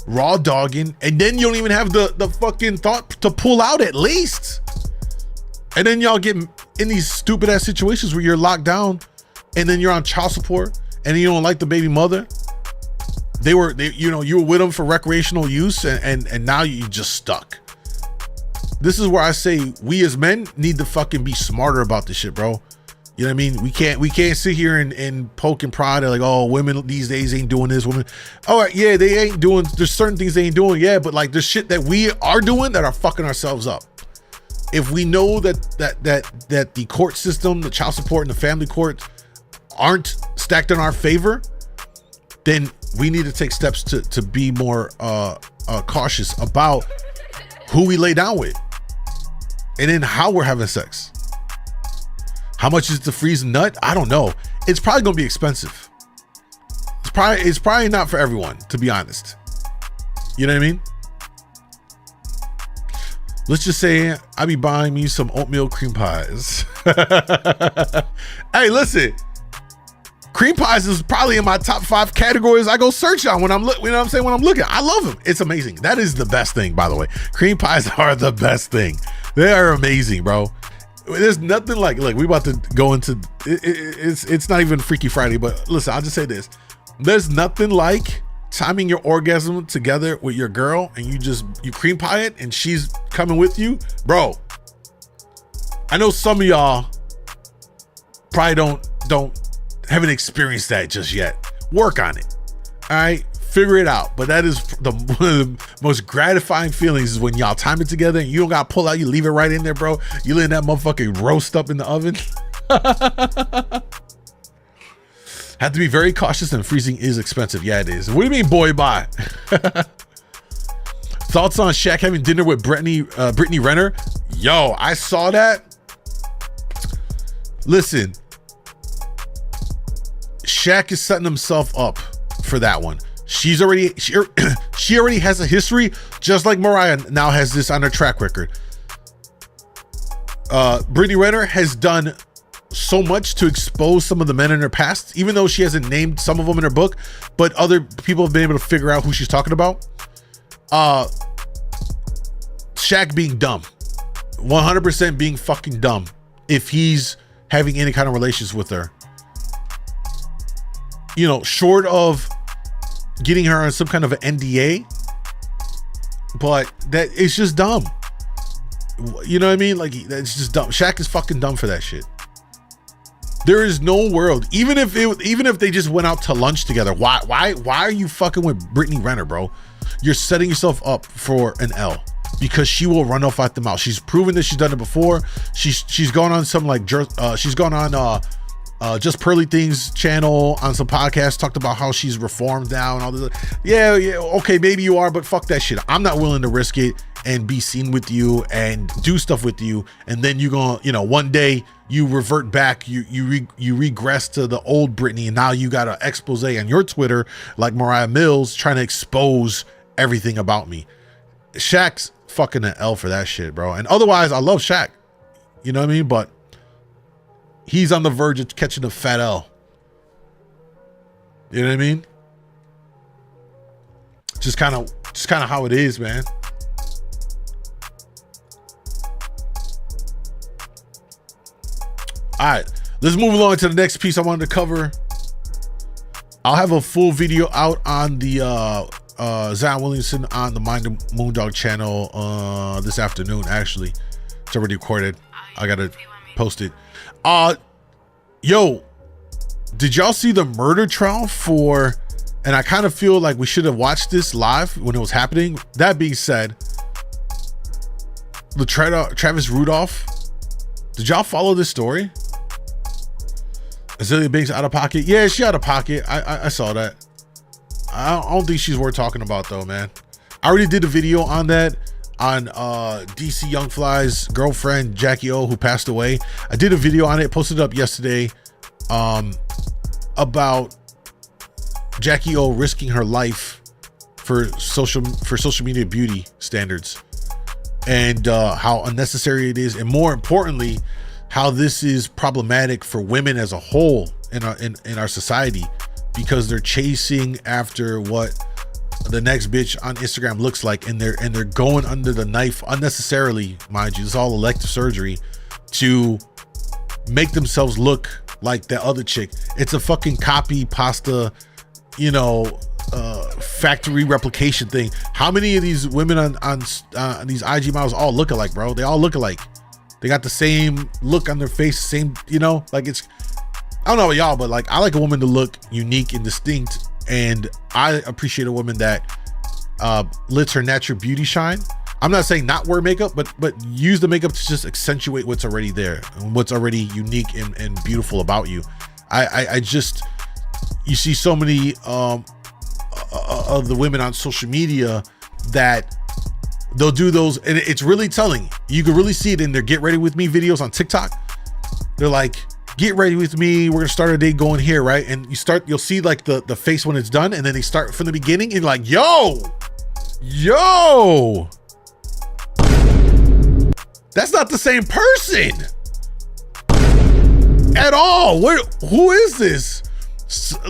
raw dogging, and then you don't even have the fucking thought to pull out at least. And then y'all get in these stupid ass situations where you're locked down, and then you're on child support, and you don't like the baby mother. You were with them for recreational use, and now you just stuck. This is where I say we as men need to fucking be smarter about this shit, bro. You know what I mean? We can't sit here and poke and prod like, oh, women these days ain't doing this. Women, all right, yeah, they ain't doing. There's certain things they ain't doing, yeah, but like there's shit that we are doing that are fucking ourselves up. If we know that the court system, the child support and the family court aren't stacked in our favor, then we need to take steps to be more cautious about who we lay down with, and then how we're having sex. How much is the freeze nut? I don't know. It's probably gonna be expensive. It's probably not for everyone, to be honest. You know what I mean? Let's just say I be buying me some oatmeal cream pies. Hey, listen. Cream pies is probably in my top 5 categories I go search on when I'm looking. You know what I'm saying? When I'm looking, I love them. It's amazing. That is the best thing, by the way. Cream pies are the best thing. They are amazing, bro. There's nothing like. Look, we about to go into. It's not even Freaky Friday, but listen, I'll just say this: there's nothing like timing your orgasm together with your girl, and you cream pie it, and she's coming with you, bro. I know some of y'all probably haven't experienced that just yet. Work on it. All right, figure it out. But that is one of the most gratifying feelings, is when y'all time it together and you don't got to pull out. You leave it right in there, bro. You let that motherfucking roast up in the oven. Have to be very cautious, and freezing is expensive. Yeah, it is. What do you mean, boy, bye? Thoughts on Shaq having dinner with Brittany Renner? Yo, I saw that. Listen, Shaq is setting himself up for that one. She already has a history, just like Mariah now has this on her track record. Brittany Renner has done so much to expose some of the men in her past, even though she hasn't named some of them in her book, but other people have been able to figure out who she's talking about. Shaq being dumb, 100% being fucking dumb if he's having any kind of relations with her. You know, short of getting her on some kind of an NDA, but that it's just dumb. You know what I mean? Like, it's just dumb. Shaq is fucking dumb for that shit. There is no world, even if they just went out to lunch together. Why are you fucking with Brittany Renner, bro? You're setting yourself up for an L because she will run off at the mouth. She's proven that she's done it before. She's gone on some like she's gone on Just Pearly Things channel on some podcasts, talked about how she's reformed now and all this. Yeah, okay, maybe you are, but fuck that shit. I'm not willing to risk it and be seen with you and do stuff with you, and then you gonna, one day you revert back, you regress to the old Britney, and now you got an expose on your Twitter like Mariah Mills trying to expose everything about me. Shaq's fucking an L for that shit, bro. And otherwise, I love Shaq. You know what I mean? But he's on the verge of catching a fat L. You know what I mean? Just kind of how it is, man. All right, let's move along to the next piece I wanted to cover. I'll have a full video out on the Zion Williamson on the MoonDawg channel this afternoon. Actually, it's already recorded. I gotta post it. Yo, did y'all see the murder trial for? And I kind of feel like we should have watched this live when it was happening. That being said, the Travis Rudolph. Did y'all follow this story? Azealia Banks out of pocket. Yeah, she out of pocket. I saw that. I don't think she's worth talking about though, man. I already did a video on that on DC Young Fly's girlfriend Jackie O, who passed away. I did a video on it, posted it up yesterday, about Jackie O risking her life for social media beauty standards, and how unnecessary it is, and more importantly, how this is problematic for women as a whole in our society, because they're chasing after what the next bitch on Instagram looks like, and they're going under the knife unnecessarily, mind you. It's all elective surgery to make themselves look like that other chick. It's a fucking copy pasta, factory replication thing. How many of these women on these IG models all look alike, bro? They all look alike. They got the same look on their face, same, like it's, I don't know about y'all, but like I like a woman to look unique and distinct, and I appreciate a woman that lets her natural beauty shine. I'm not saying not wear makeup, but use the makeup to just accentuate what's already there and what's already unique and beautiful about you. I just, you see so many of the women on social media that they'll do those, and it's really telling. You can really see it in their get ready with me videos on TikTok. They're like, get ready with me, we're gonna start our day going here, right? And you'll see like the face when it's done, and then they start from the beginning, and you're like, yo, that's not the same person at all. Who is this?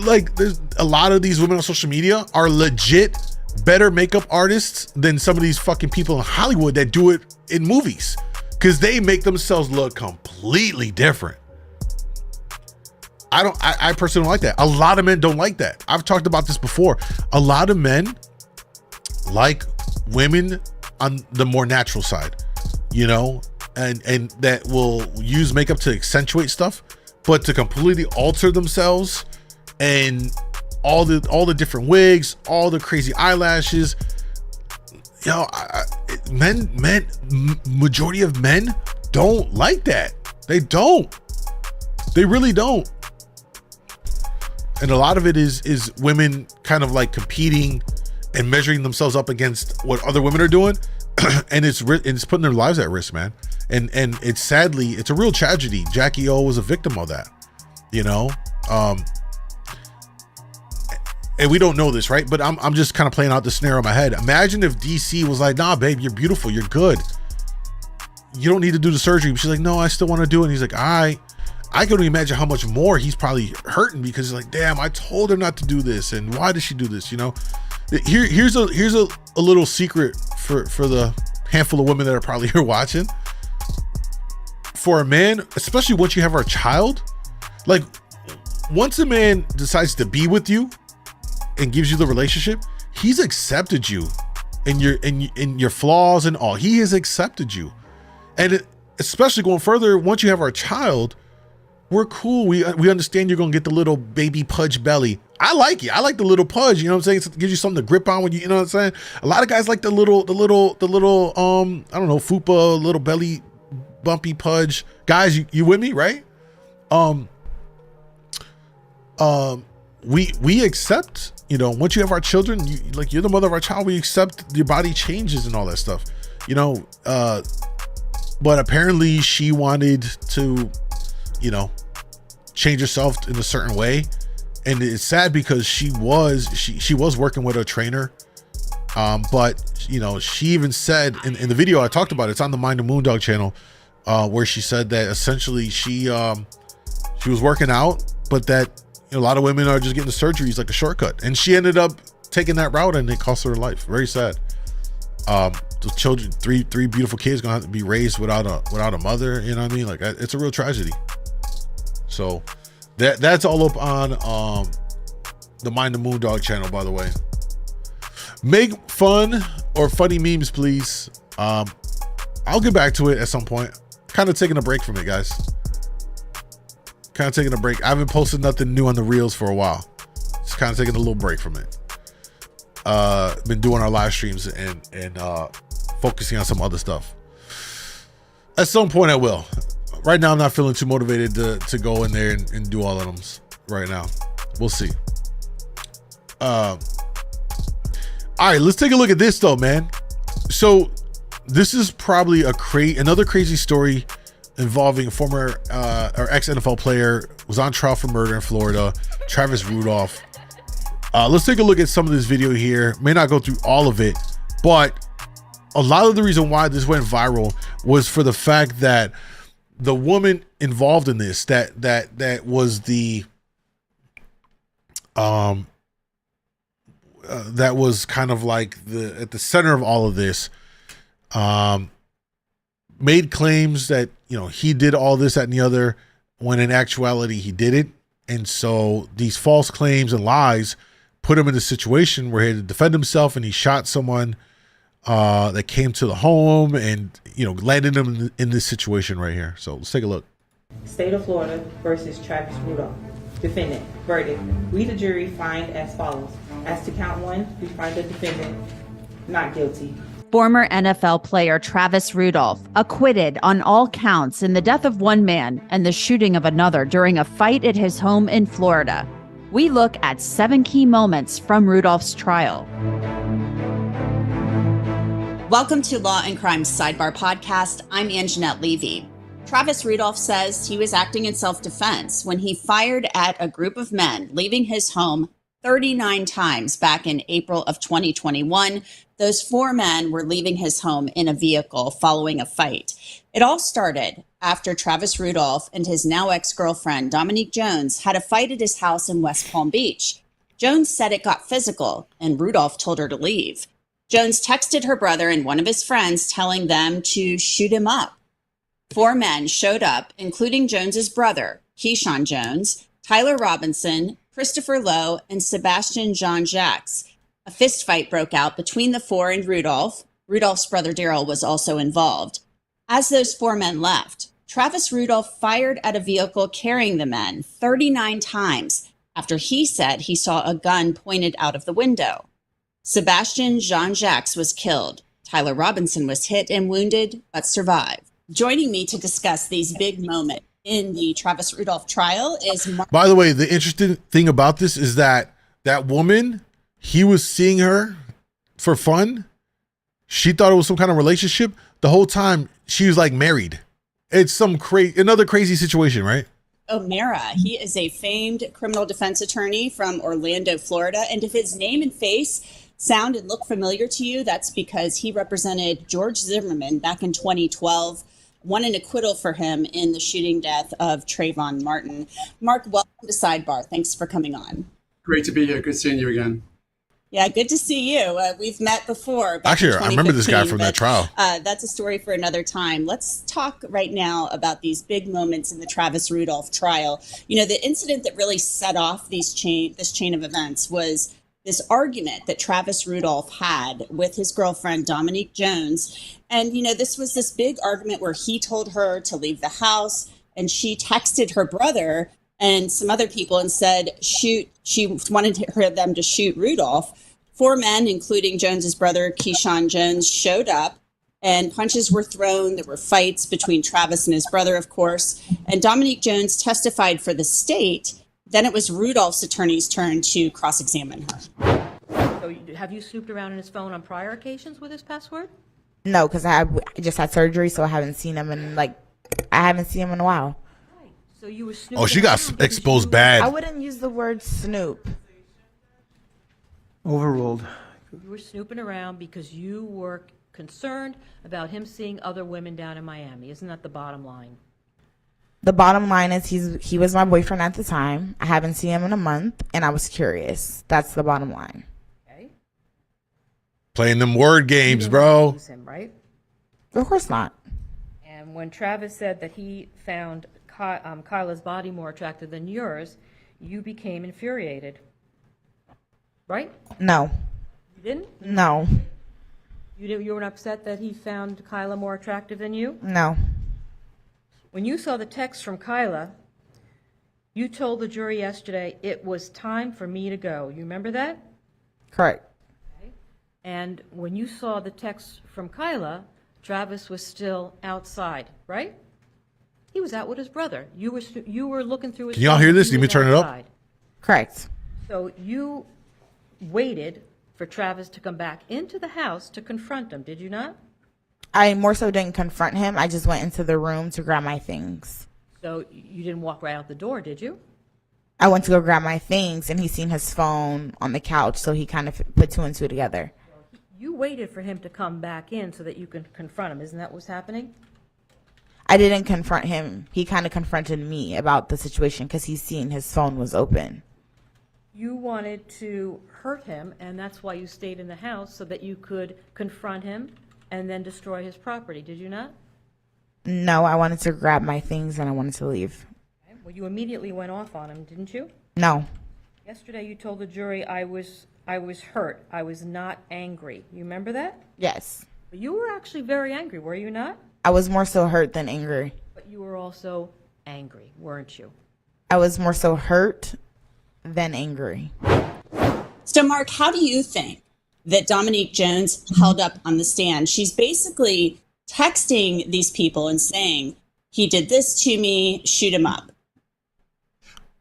Like, there's a lot of these women on social media are legit better makeup artists than some of these fucking people in Hollywood that do it in movies, because they make themselves look completely different. I personally don't like that. A lot of men don't like that. I've talked about this before. A lot of men like women on the more natural side, and that will use makeup to accentuate stuff, but to completely alter themselves, and all the different wigs, all the crazy eyelashes. Majority of men don't like that. They don't. They really don't. And a lot of it is women kind of like competing and measuring themselves up against what other women are doing, and it's putting their lives at risk, man. And it's a real tragedy. Jackie O was a victim of that, and we don't know this, right? But I'm just kind of playing out the scenario in my head. Imagine if DC was like, nah, babe, you're beautiful, you're good, you don't need to do the surgery. She's like, no, I still want to do it. And he's like, all right. I can only imagine how much more he's probably hurting, because he's like, damn, I told her not to do this, and why did she do this? Here's a little secret for the handful of women that are probably here watching. For a man, especially once you have our child, like once a man decides to be with you, and gives you the relationship, he's accepted you and your flaws and all. He has accepted you. And especially going further, once you have our child, we're cool. We understand you're gonna get the little baby pudge belly. I like it. I like the little pudge. You know what I'm saying? It gives you something to grip on when you know what I'm saying? A lot of guys like the little I don't know, fupa, little belly bumpy pudge. Guys, you with me, right? We accept, you know, once you have our children, you're the mother of our child, we accept your body changes and all that stuff, you know. But apparently she wanted to, you know, change herself in a certain way, and it's sad because she was working with a trainer, but you know, she even said in the video I talked about, it's on the Mind the MoonDawg channel, where she said that essentially she was working out, but that, you know, a lot of women are just getting the surgeries like a shortcut, and she ended up taking that route and it cost her her life. Very sad. The children, three beautiful kids, gonna have to be raised without a mother. You know what I mean? Like, it's a real tragedy. So that's all up on the Mind the MoonDawg channel, by the way. Make fun or funny memes, please. I'll get back to it at some point. Kind of taking a break from it, guys. Kind of taking a break. I haven't posted nothing new on the reels for a while. Just kind of taking a little break from it. Been doing our live streams and focusing on some other stuff. At some point I will. Right now I'm not feeling too motivated to go in there and do all of them right now. We'll see. All right, let's take a look at this though, man. So this is probably another crazy story involving former or ex-NFL player, was on trial for murder in Florida, Travis Rudolph. Let's take a look at some of this video here. May not go through all of it, but a lot of the reason why this went viral was for the fact that the woman involved in this, that was the that was kind of like at the center of all of this, made claims that, you know, he did all this, that, and the other, when in actuality he didn't. And so these false claims and lies put him in a situation where he had to defend himself, and he shot someone that came to the home and, you know, landed him in this situation right here. So let's take a look. State of Florida versus Travis Rudolph. Defendant. Verdict. We, the jury, find as follows. As to count one, we find the defendant not guilty. Former NFL player Travis Rudolph acquitted on all counts in the death of one man and the shooting of another during a fight at his home in Florida. We look at 7 key moments from Rudolph's trial. Welcome to Law and Crime Sidebar Podcast. I'm Anjanette Levy. Travis Rudolph says he was acting in self-defense when he fired at a group of men leaving his home 39 times back in April of 2021. Those 4 men were leaving his home in a vehicle following a fight. It all started after Travis Rudolph and his now ex-girlfriend, Dominique Jones, had a fight at his house in West Palm Beach. Jones said it got physical, and Rudolph told her to leave. Jones texted her brother and one of his friends telling them to shoot him up. 4 men showed up, including Jones's brother, Keyshawn Jones, Tyler Robinson, Christopher Lowe, and Sebastian Jean-Jacques. A fistfight broke out between the 4 and Rudolph. Rudolph's brother Daryl was also involved. As those 4 men left, Travis Rudolph fired at a vehicle carrying the men 39 times after he said he saw a gun pointed out of the window. Sebastian Jean-Jacques was killed. Tyler Robinson was hit and wounded, but survived. Joining me to discuss these big moments in the Travis Rudolph trial is Mark. By the way, the interesting thing about this is that woman, he was seeing her for fun. She thought it was some kind of relationship. The whole time she was like married. It's another crazy situation, right? O'Mara, he is a famed criminal defense attorney from Orlando, Florida. And if his name and face sound and look familiar to you, that's because he represented George Zimmerman back in 2012. Won an acquittal for him in the shooting death of Trayvon Martin. Mark, welcome to Sidebar. Thanks for coming on. Great to be here. Good seeing you again. Yeah, good to see you. We've met before. Actually, I remember this guy from that trial. That's a story for another time. Let's talk right now about these big moments in the Travis Rudolph trial. You know, the incident that really set off this chain of events was this argument that Travis Rudolph had with his girlfriend, Dominique Jones. And, this was this big argument where he told her to leave the house, and she texted her brother and some other people and said, she wanted them to shoot Rudolph. 4 men, including Jones's brother, Keyshawn Jones, showed up, and punches were thrown. There were fights between Travis and his brother, of course. And Dominique Jones testified for the state. Then it was Rudolph's attorney's turn to cross-examine her. So have you snooped around in his phone on prior occasions with his password? No, because I just had surgery, so I haven't seen him in a while. Right. So you were snooping. Oh, she got exposed bad. I wouldn't use the word snoop. Overruled. You were snooping around because you were concerned about him seeing other women down in Miami. Isn't that the bottom line? The bottom line is he was my boyfriend at the time. I haven't seen him in a month, and I was curious. That's the bottom line. Okay. Playing them word games, bro. Him, right? Of course not. And when Travis said that he found Kyla's body more attractive than yours, you became infuriated. Right? No. You didn't? No. You weren't upset that he found Kyla more attractive than you? No. When you saw the text from Kyla, you told the jury yesterday it was time for me to go. You remember that? Correct. Okay. And when you saw the text from Kyla, Travis was still outside, right? He was out with his brother. You were looking through his. Can y'all hear this? Need me to turn it up? Correct. So you waited for Travis to come back into the house to confront him, did you not? I more so didn't confront him. I just went into the room to grab my things. So you didn't walk right out the door, did you? I went to go grab my things, and he seen his phone on the couch, so he kind of put 2 and 2 together. You waited for him to come back in so that you could confront him. Isn't that what's happening? I didn't confront him. He kind of confronted me about the situation because he seen his phone was open. You wanted to hurt him, and that's why you stayed in the house, so that you could confront him and then destroy his property, did you not? No, I wanted to grab my things and I wanted to leave. Okay. Well, you immediately went off on him, didn't you? No. Yesterday you told the jury I was hurt. I was not angry. You remember that? Yes. But you were actually very angry, were you not? I was more so hurt than angry. But you were also angry, weren't you? I was more so hurt than angry. So, Mark, how do you think that Dominique Jones held up on the stand? She's basically texting these people and saying, he did this to me, shoot him up.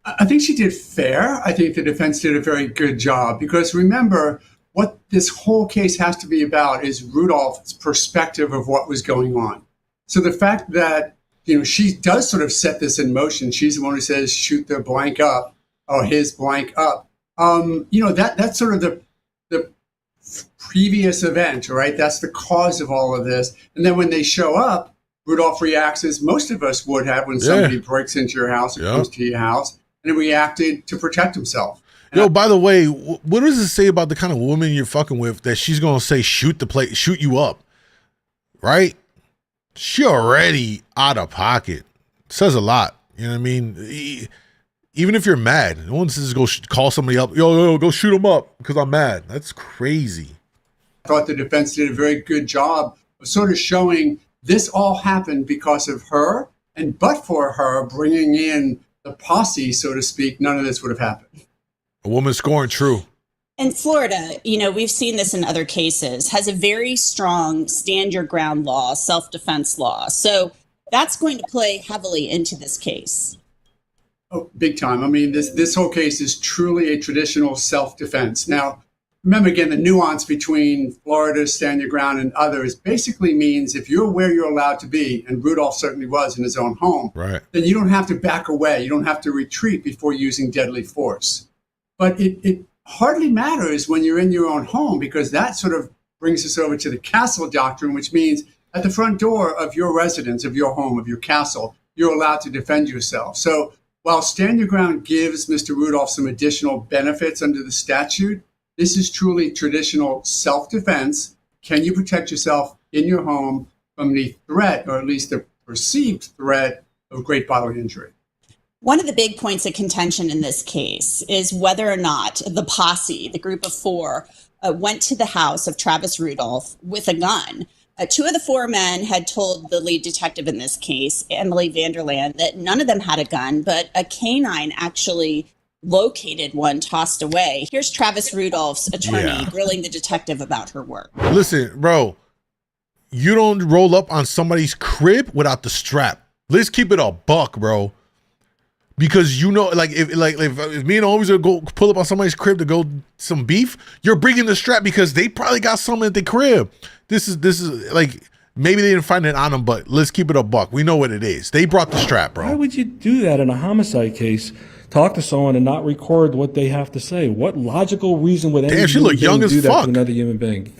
I think she did fair. I think the defense did a very good job because remember, what this whole case has to be about is Rudolph's perspective of what was going on. So the fact that, she does sort of set this in motion. She's the one who says, shoot the blank up or his blank up. That's sort of the previous event, right? That's the cause of all of this. And then when they show up, Rudolph reacts as most of us would have when somebody breaks into your house or comes to your house, and he reacted to protect himself. Yo, by the way, what does it say about the kind of woman you're fucking with that she's gonna say shoot you up, right? She already out of pocket. Says a lot. You know what I mean? Even if you're mad, no one says go call somebody up. Yo, go shoot him up because I'm mad. That's crazy. I thought the defense did a very good job of sort of showing this all happened because of her, and but for her bringing in the posse, so to speak, none of this would have happened. A woman scoring true. And Florida, we've seen this in other cases, has a very strong stand your ground law, self-defense law. So that's going to play heavily into this case. Oh, big time. I mean, this whole case is truly a traditional self-defense. Now, remember again, the nuance between Florida's stand your ground and others basically means if you're where you're allowed to be, and Rudolph certainly was in his own home, right, then you don't have to back away. You don't have to retreat before using deadly force. But it hardly matters when you're in your own home, because that sort of brings us over to the castle doctrine, which means at the front door of your residence, of your home, of your castle, you're allowed to defend yourself. So while stand your ground gives Mr. Rudolph some additional benefits under the statute, this is truly traditional self-defense. Can you protect yourself in your home from the threat, or at least the perceived threat, of great bodily injury? One of the big points of contention in this case is whether or not the posse, the group of four, went to the house of Travis Rudolph with a gun. Two of the four men had told the lead detective in this case, Emily Vanderland, that none of them had a gun, but a canine actually located one tossed away. Here's Travis Rudolph's attorney grilling the detective about her work. Listen, bro, you don't roll up on somebody's crib without the strap. Let's keep it a buck, bro. Because you know, if me and homies would go pull up on somebody's crib to go some beef, you're bringing the strap because they probably got something at the crib. This is like, maybe they didn't find it on them, but let's keep it a buck. We know what it is. They brought the strap, bro. Why would you do that in a homicide case? Talk to someone and not record what they have to say. What logical reason would anyone do that to another human being?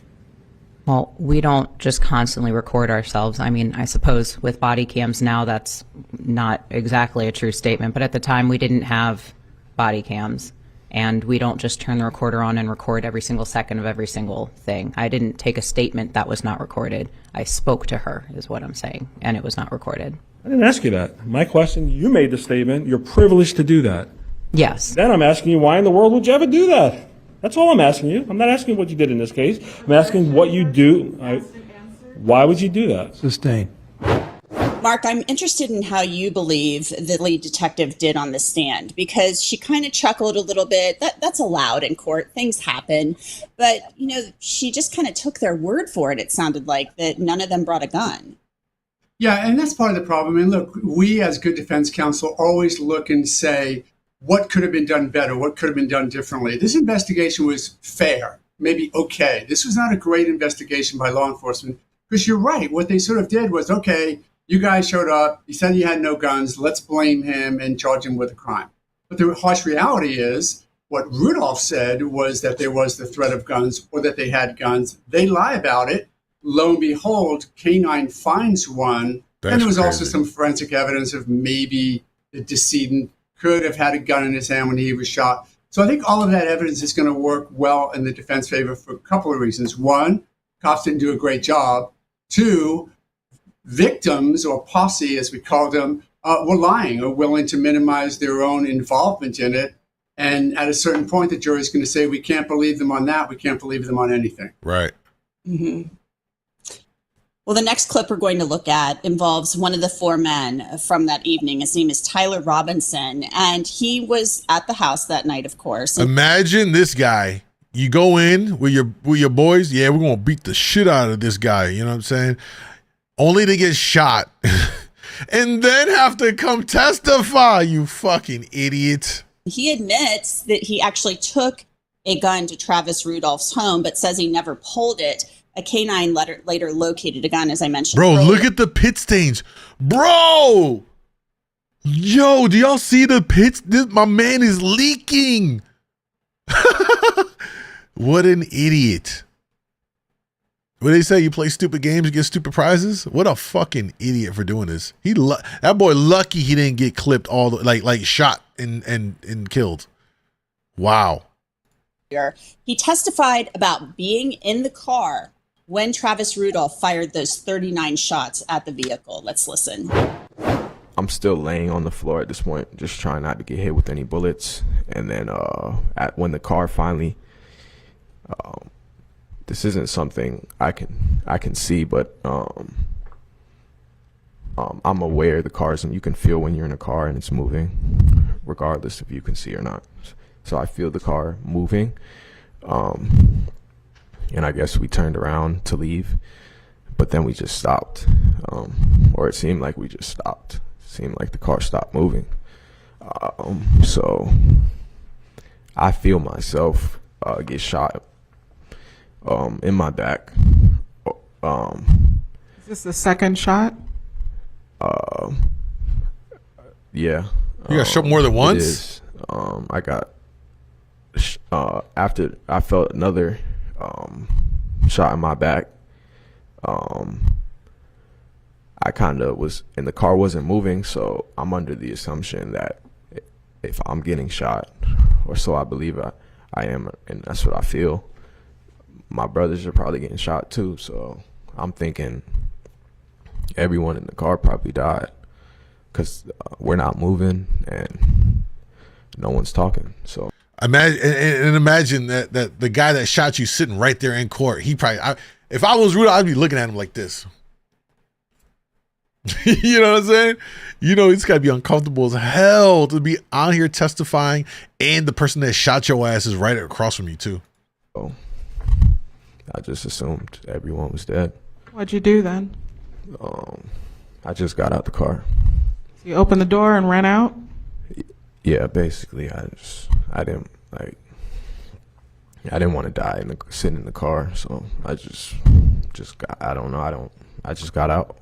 Well, we don't just constantly record ourselves. I mean, I suppose with body cams now, that's not exactly a true statement. But at the time, we didn't have body cams. And we don't just turn the recorder on and record every single second of every single thing. I didn't take a statement that was not recorded. I spoke to her, is what I'm saying. And it was not recorded. I didn't ask you that. My question, you made the statement. You're privileged to do that. Yes. Then I'm asking you, why in the world would you ever do that? That's all I'm asking you. I'm not asking what you did in this case. I'm asking what you do. Why would you do that? Sustained. Mark, I'm interested in how you believe the lead detective did on the stand, because she kind of chuckled a little bit. That's allowed in court. Things happen. But, you know, she just kind of took their word for it, it sounded like, that none of them brought a gun. Yeah, and that's part of the problem. And look, we as good defense counsel always look and say, what could have been done better? What could have been done differently? This investigation was fair, maybe okay. This was not a great investigation by law enforcement, because you're right. What they sort of did was, okay, you guys showed up. You said you had no guns. Let's blame him and charge him with a crime. But the harsh reality is what Rudolph said was that there was the threat of guns or that they had guns. They lie about it. Lo and behold, Canine finds one. And there was also some forensic evidence of maybe the decedent could have had a gun in his hand when he was shot. So I think all of that evidence is going to work well in the defense favor for a couple of reasons. One, cops didn't do a great job. Two, victims, or posse as we call them, were lying or willing to minimize their own involvement in it. And at a certain point, the jury is going to say, we can't believe them on that. We can't believe them on anything. Right. Mm-hmm. Well, the next clip we're going to look at involves one of the four men from that evening. His name is Tyler Robinson, and he was at the house that night, of course. Imagine this guy. You go in with your boys. Yeah, we're going to beat the shit out of this guy. You know what I'm saying? Only to get shot and then have to come testify, you fucking idiot. He admits that he actually took a gun to Travis Rudolph's home, but says he never pulled it. A canine later located a gun, as I mentioned. Bro, earlier. look at the pit stains. Bro! Yo, do y'all see the pits? My man is leaking. What an idiot. What do they say? You play stupid games, you get stupid prizes? What a fucking idiot for doing this. That boy lucky he didn't get clipped all the like shot and killed. Wow. He testified about being in the car when Travis Rudolph fired those 39 shots at the vehicle. Let's listen. I'm still laying on the floor at this point, just trying not to get hit with any bullets. And then when the car finally, this isn't something I can see, but I'm aware the cars, and you can feel when you're in a car and it's moving, regardless if you can see or not. So I feel the car moving, and I guess we turned around to leave, but then we just stopped, or it seemed like we just stopped. It seemed like the car stopped moving. So I feel myself get shot in my back. Is this the second shot? You Yeah. got shot more than once? It is. I got after I felt another shot in my back. I kind of was, and the car wasn't moving, so I'm under the assumption that if I'm getting shot, or so I believe I am, and that's what I feel, my brothers are probably getting shot too. So I'm thinking everyone in the car probably died. because we're not moving and no one's talking. So imagine that the guy that shot you sitting right there in court. He probably, if I was Rudolph, I'd be looking at him like this. You know what I'm saying? You know, it's got to be uncomfortable as hell to be out here testifying, and the person that shot your ass is right across from you too. Oh, I just assumed everyone was dead. What'd you do then? I just got out the car. So you opened the door and ran out? Yeah, basically, I didn't want to die sitting in the car, so I just got. I just got out.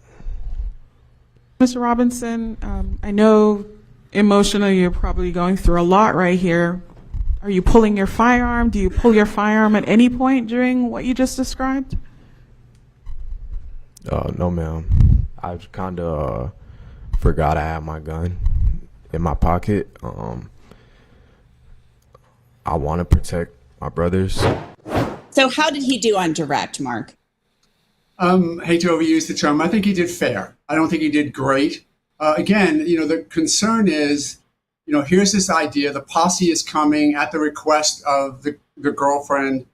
Mr. Robinson, I know emotionally you're probably going through a lot right here. Are you pulling your firearm? Do you pull your firearm at any point during what you just described? No, ma'am. I kind of forgot I had my gun in my pocket. I want to protect my brothers. So how did he do on direct, Mark? Hate to overuse the term. I think he did fair. I don't think he did great. Again, the concern is, here's this idea. The posse is coming at the request of the girlfriend,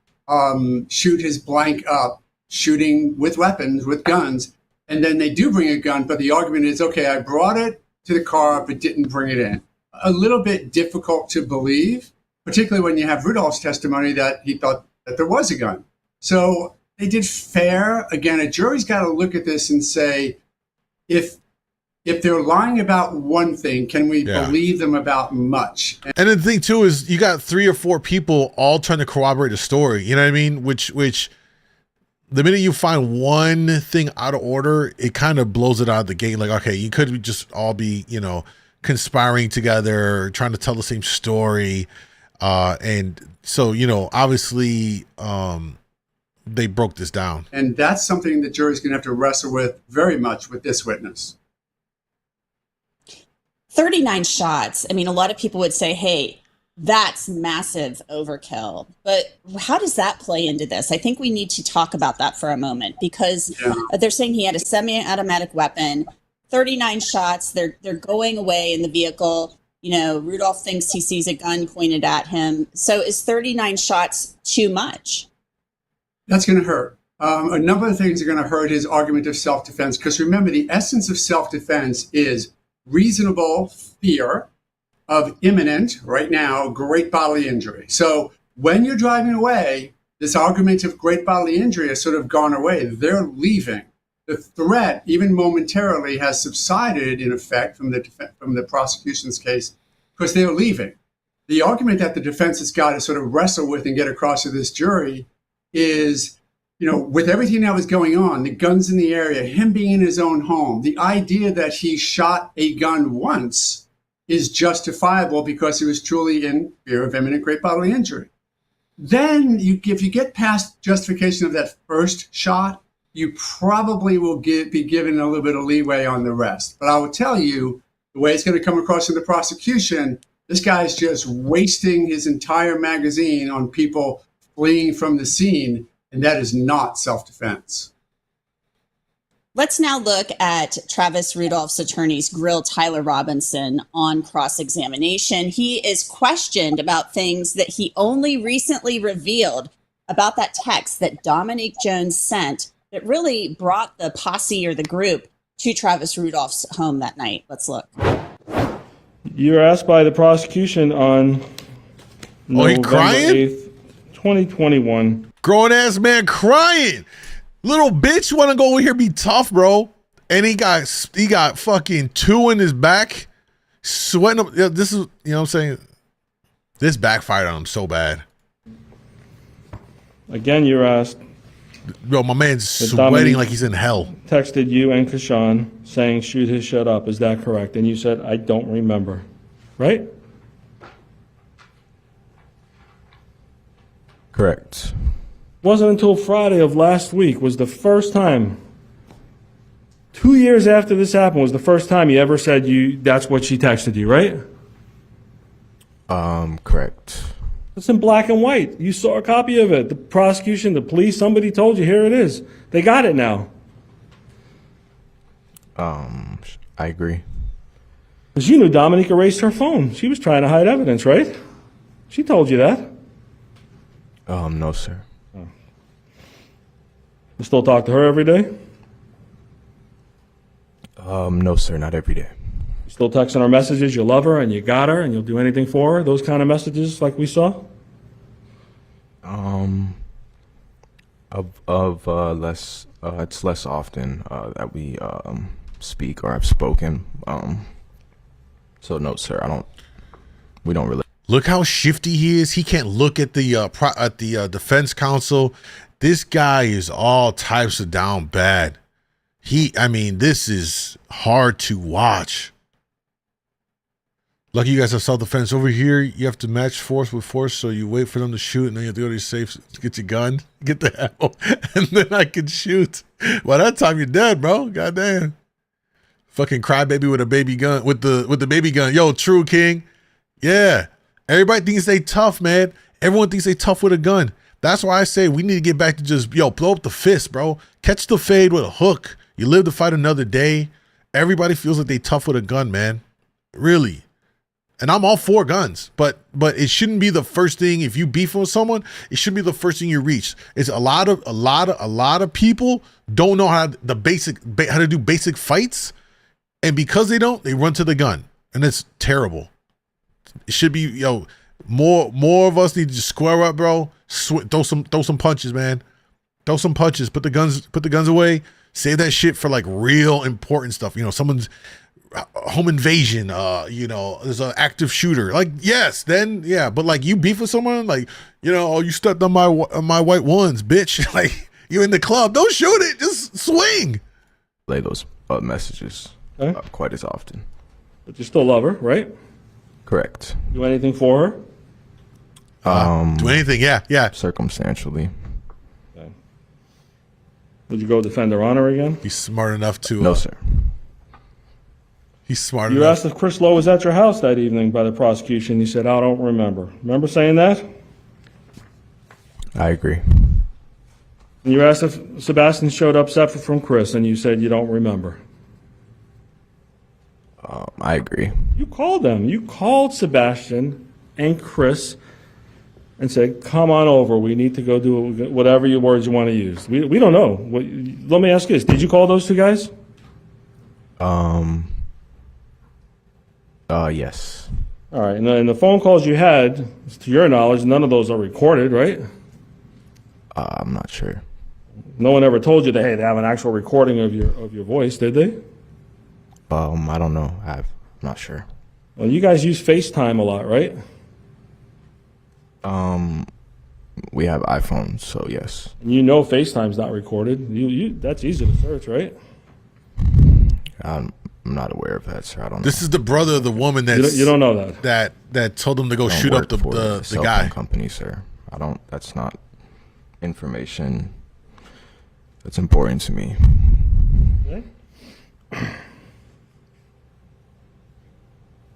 shoot his blank up, shooting with weapons, with guns. And then they do bring a gun, but the argument is, okay, I brought it to the car, but didn't bring it in. A little bit difficult to believe, particularly when you have Rudolph's testimony that he thought that there was a gun. So they did fair. Again, a jury's got to look at this and say, if they're lying about one thing, can we believe them about much? And the thing too is you got 3 or 4 people all trying to corroborate a story. You know what I mean? Which the minute you find one thing out of order, it kind of blows it out of the gate. Like, okay, you could just all be, conspiring together, trying to tell the same story. And so, obviously, they broke this down. And that's something the jury's going to have to wrestle with very much with this witness. 39 shots. I mean, a lot of people would say, hey, that's massive overkill. But how does that play into this? I think we need to talk about that for a moment, because they're saying he had a semi-automatic weapon, 39 shots. They're going away in the vehicle. Rudolph thinks he sees a gun pointed at him. So is 39 shots too much? That's going to hurt. A number of things are going to hurt his argument of self-defense, because remember, the essence of self-defense is reasonable fear of imminent, right now, great bodily injury. So when you're driving away, this argument of great bodily injury has sort of gone away. They're leaving. The threat, even momentarily, has subsided in effect from the prosecution's case, because they're leaving. The argument that the defense has got to sort of wrestle with and get across to this jury is, with everything that was going on, the guns in the area, him being in his own home, the idea that he shot a gun once is justifiable because he was truly in fear of imminent great bodily injury. Then, if you get past justification of that first shot, you probably will be given a little bit of leeway on the rest. But I will tell you, the way it's going to come across in the prosecution, this guy's just wasting his entire magazine on people fleeing from the scene, and that is not self-defense. Let's now look at Travis Rudolph's attorneys grill Tyler Robinson on cross-examination. He is questioned about things that he only recently revealed about that text that Dominique Jones sent that really brought the posse or the group to Travis Rudolph's home that night. Let's look. You're asked by the prosecution on November 8th, 2021. Grown-ass man crying. Little bitch, you want to go over here be tough, bro? And he got fucking 2 in his back, sweating up. This is, what I'm saying? This backfired on him so bad. Again, you're asked. Bro, my man's sweating like he's in hell. Texted you and Kashan saying, shoot his shit up. Is that correct? And you said, I don't remember. Right? Correct. Wasn't until Friday of last week was the first time, 2 years after this happened, was the first time you ever said that's what she texted you, right? Correct. It's in black and white. You saw a copy of it. The prosecution, the police, somebody told you, here it is. They got it now. I agree. Because you knew Dominique erased her phone. She was trying to hide evidence, right? She told you that. No, sir. You still talk to her every day? No, sir, not every day. You still texting her messages, you love her and you got her and you'll do anything for her? Those kind of messages like we saw? Less, it's less often that we speak or have spoken. So no, sir, we don't really. Look how shifty he is. He can't look at the defense counsel. This guy is all types of down bad. This is hard to watch. Lucky you guys have self-defense. Over here, you have to match force with force, so you wait for them to shoot, and then you have to go to your safe, get your gun, get the ammo, and then I can shoot. By that time, you're dead, bro. Goddamn. Fucking crybaby with a baby gun, with the baby gun. Yo, true, King. Yeah. Everybody thinks they tough, man. Everyone thinks they tough with a gun. That's why I say we need to get back to just, blow up the fist, bro. Catch the fade with a hook. You live to fight another day. Everybody feels like they tough with a gun, man. Really. And I'm all for guns, but it shouldn't be the first thing. If you beef with someone, it shouldn't be the first thing you reach. It's a lot of people don't know how to do basic fights, and because they don't, they run to the gun, and it's terrible. It should be, more of us need to just square up, bro. Throw some punches, man. Throw some punches. Put the guns away. Save that shit for like real important stuff. Someone's home invasion. There's an active shooter. Like, yes, then yeah. But like, you beef with someone, like, you stepped on my white ones, bitch. Like, you in the club. Don't shoot it. Just swing. Play those messages quite as often. But you still love her, right? Correct. Do anything for her? Do anything, yeah. Circumstantially. Okay. Would you go defend her honor again? He's smart enough to. No, sir. He's smart You enough. asked if Chris Lowe was at your house that evening by the prosecution. He said, I don't remember. Remember saying that? I agree. And you asked if Sebastian showed up separate from Chris, and you said you don't remember. I agree. You called them. You called Sebastian and Chris and said, come on over. We need to go do whatever your words you want to use. We don't know. Let me ask you this. Did you call those two guys? Yes. All right. And the phone calls you had, to your knowledge, none of those are recorded, right? I'm not sure. No one ever told you that, hey, they have an actual recording of your voice, did they? I don't know. I'm not sure. Well, you guys use FaceTime a lot, right? We have iPhones, so yes. And you know FaceTime's not recorded. That's easy to search, right? I'm not aware of that, sir. I don't know. This is the brother of the woman that's you don't know that. That told him to go shoot up the cell guy. phone company, sir. That's not information that's important to me. Okay.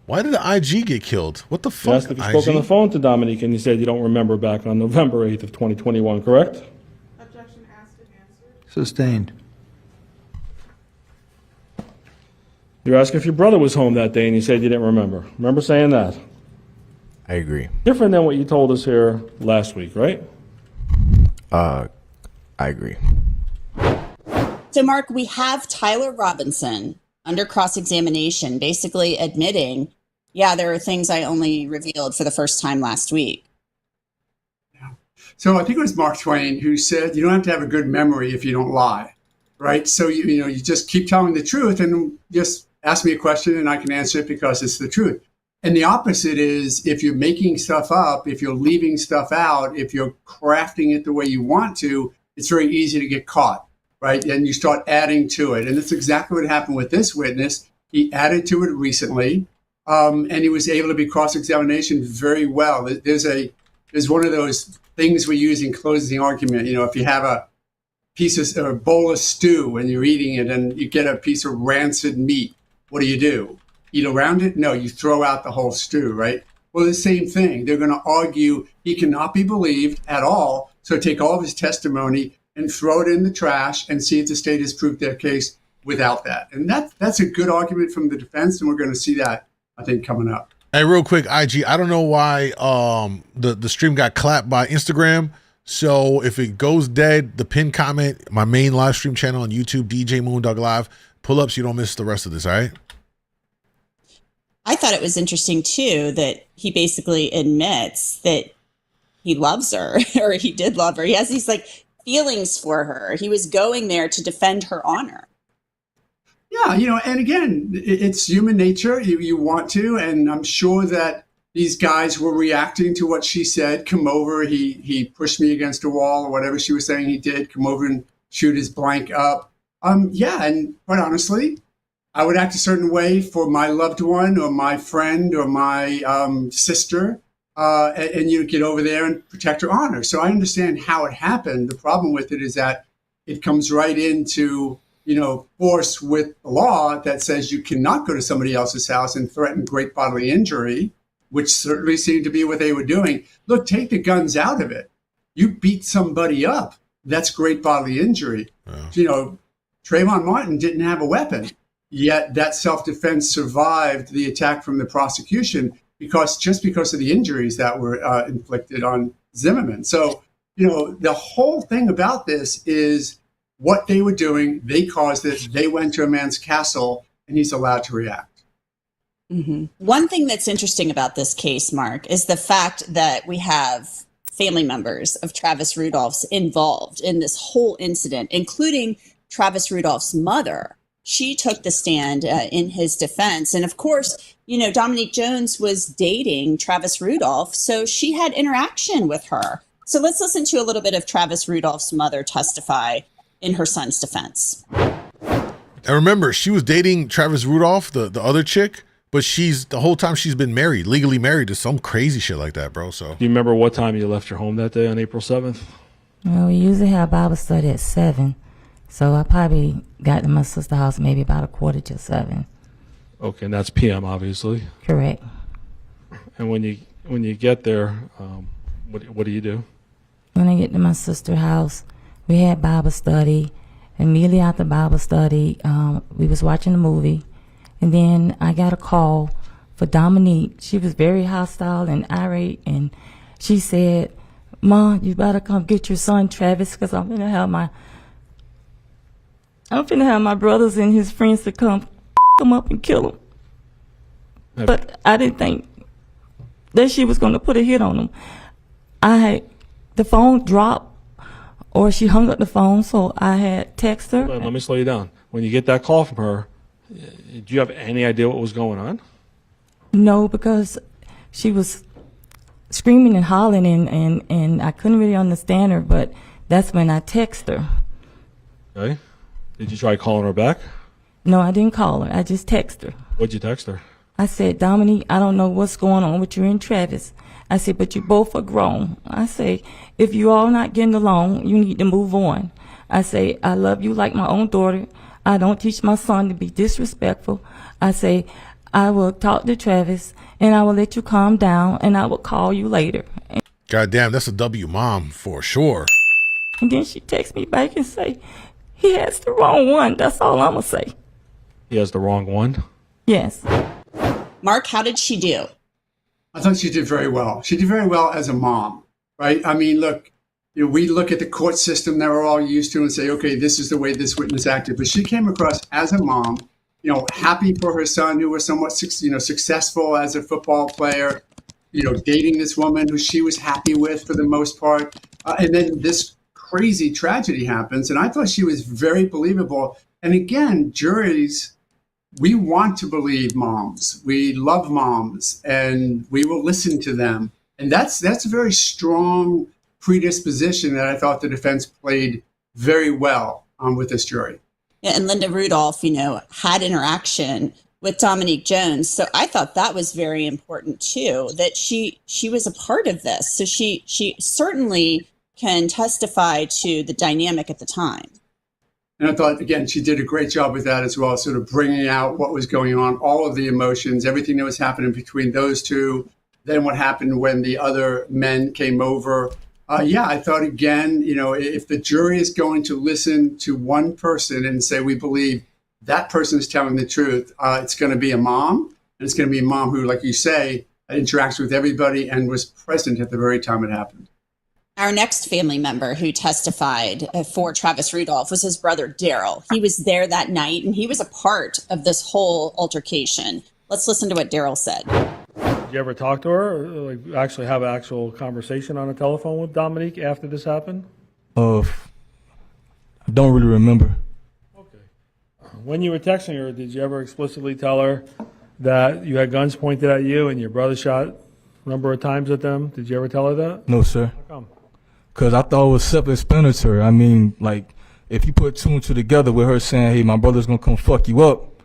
Why did the IG get killed? What the You fuck? asked if you spoke on the phone to Dominique, and you said you don't remember back on November 8th of 2021, correct? Objection asked and answered. Sustained. You asked if your brother was home that day, and you said you didn't remember. Remember saying that? I agree. Different than what you told us here last week, right? I agree. So, Mark, we have Tyler Robinson under cross-examination basically admitting, yeah, there are things I only revealed for the first time last week. So I think it was Mark Twain who said, you don't have to have a good memory if you don't lie, right? So, you just keep telling the truth and just ask me a question and I can answer it because it's the truth. And the opposite is if you're making stuff up, if you're leaving stuff out, if you're crafting it the way you want to, it's very easy to get caught, right? And you start adding to it. And that's exactly what happened with this witness. He added to it recently, and he was able to be cross-examination very well. There's one of those things we use in closing argument. If you have a bowl of stew and you're eating it and you get a piece of rancid meat, what do? Eat around it? No, you throw out the whole stew, right? Well, the same thing. They're going to argue he cannot be believed at all. So take all of his testimony and throw it in the trash and see if the state has proved their case without that. And that's a good argument from the defense, and we're going to see that I think, coming up. Hey, real quick, IG, I don't know why the stream got clapped by Instagram. So if it goes dead, the pinned comment, my main live stream channel on YouTube, DJ MoonDawg Live, pull up so you don't miss the rest of this, all right? I thought it was interesting, too, that he basically admits that he loves her, or he did love her. He has these, like, feelings for her. He was going there to defend her honor. Yeah, and again, it's human nature. You want to, and I'm sure that these guys were reacting to what she said. Come over, he pushed me against a wall, or whatever she was saying he did. Come over and shoot his blank up. Yeah, and quite honestly, I would act a certain way for my loved one or my friend or my sister, and you get over there and protect her honor. So I understand how it happened. The problem with it is that it comes right into force with the law that says you cannot go to somebody else's house and threaten great bodily injury, which certainly seemed to be what they were doing. Look, take the guns out of it. You beat somebody up, that's great bodily injury. Trayvon Martin didn't have a weapon, yet that self-defense survived the attack from the prosecution because of the injuries that were inflicted on Zimmerman. So, the whole thing about this is what they were doing. They caused it. They went to a man's castle, and he's allowed to react. Mm-hmm. One thing that's interesting about this case, Mark, is the fact that we have family members of Travis Rudolph's involved in this whole incident, including Travis Rudolph's mother. She took the stand in his defense. And of course, Dominique Jones was dating Travis Rudolph, so she had interaction with her. So let's listen to a little bit of Travis Rudolph's mother testify in her son's defense. And remember, she was dating Travis Rudolph, the other chick, but the whole time she's been married, legally married to some crazy shit like that, bro. So Do you remember what time you left your home that day on April 7th? Well, we usually have Bible study at 7. So I probably got to my sister's house maybe about 6:45. Okay, and that's PM, obviously. Correct. And when you get there, what do you do? When I get to my sister's house, we had Bible study. Immediately after Bible study, we was watching a movie. And then I got a call for Dominique. She was very hostile and irate. And she said, "Mom, you better come get your son, Travis, because I'm going to have my brothers and his friends to come up and kill him." But I didn't think that she was going to put a hit on him. The phone dropped, or she hung up the phone, so I had text her. Let me slow you down. When you get that call from her, do you have any idea what was going on? No, because she was screaming and hollering, and I couldn't really understand her, but that's when I texted her. Okay. Did you try calling her back? No, I didn't call her. I just texted her. What'd you text her? I said, "Dominique, I don't know what's going on with you and Travis." I said, "But you both are grown." I say, "If you all not getting along, you need to move on." I say, "I love you like my own daughter. I don't teach my son to be disrespectful." I say, "I will talk to Travis, and I will let you calm down, and I will call you later." God damn, that's a W mom for sure. And then she texts me back and say, "He has the wrong one." That's all I'm going to say. He has the wrong one? Yes. Mark, how did she do? I thought she did very well. She did very well as a mom, right? I mean, look, we look at the court system that we're all used to and say, okay, this is the way this witness acted. But she came across as a mom, happy for her son, who was somewhat, successful as a football player, dating this woman who she was happy with for the most part. And then this crazy tragedy happens. And I thought she was very believable. And again, juries, we want to believe moms. We love moms, and we will listen to them. And that's a very strong predisposition that I thought the defense played very well with this jury. Yeah, and Linda Rudolph, had interaction with Dominique Jones. So I thought that was very important too, that she was a part of this. So she certainly can testify to the dynamic at the time. And I thought, again, she did a great job with that as well, sort of bringing out what was going on, all of the emotions, everything that was happening between those two, then what happened when the other men came over. I thought, again, if the jury is going to listen to one person and say, we believe that person is telling the truth, it's going to be a mom. And it's going to be a mom who, like you say, interacts with everybody and was present at the very time it happened. Our next family member who testified for Travis Rudolph was his brother, Daryl. He was there that night, and he was a part of this whole altercation. Let's listen to what Daryl said. Did you ever talk to her, or like actually have an actual conversation on the telephone with Dominique after this happened? I don't really remember. When you were texting her, did you ever explicitly tell her that you had guns pointed at you and your brother shot a number of times at them? Did you ever tell her that? No, sir. How come? Because I thought it was self-explanatory. I mean, like, if you put two and two together with her saying, hey, my brother's going to come fuck you up,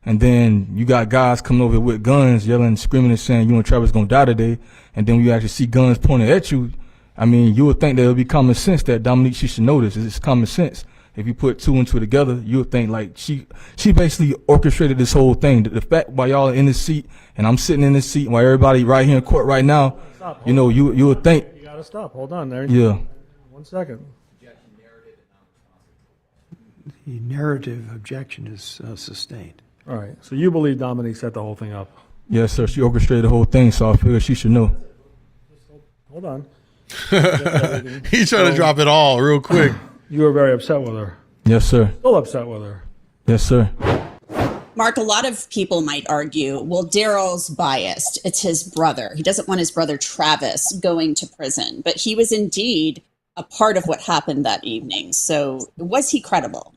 and then you got guys coming over with guns, yelling, screaming, and saying you and Travis going to die today, and then you actually see guns pointed at you, I mean, you would think that it would be common sense that Dominique, she should know this. It's common sense. If you put two and two together, you would think like she basically orchestrated this whole thing. The fact while y'all are in this seat and I'm sitting in this seat while everybody right here in court right now, you know, you would think. You gotta stop. Hold on there. Yeah. 1 second. The narrative objection is sustained. All right. So you believe Dominique set the whole thing up? Yes, sir. She orchestrated the whole thing, so I figured she should know. Hold on. He's trying to drop it all real quick. You were very upset with her. Yes, sir. Still upset with her. Yes, sir. Mark, a lot of people might argue, well, Daryl's biased. It's his brother. He doesn't want his brother Travis going to prison. But he was indeed a part of what happened that evening. So was he credible?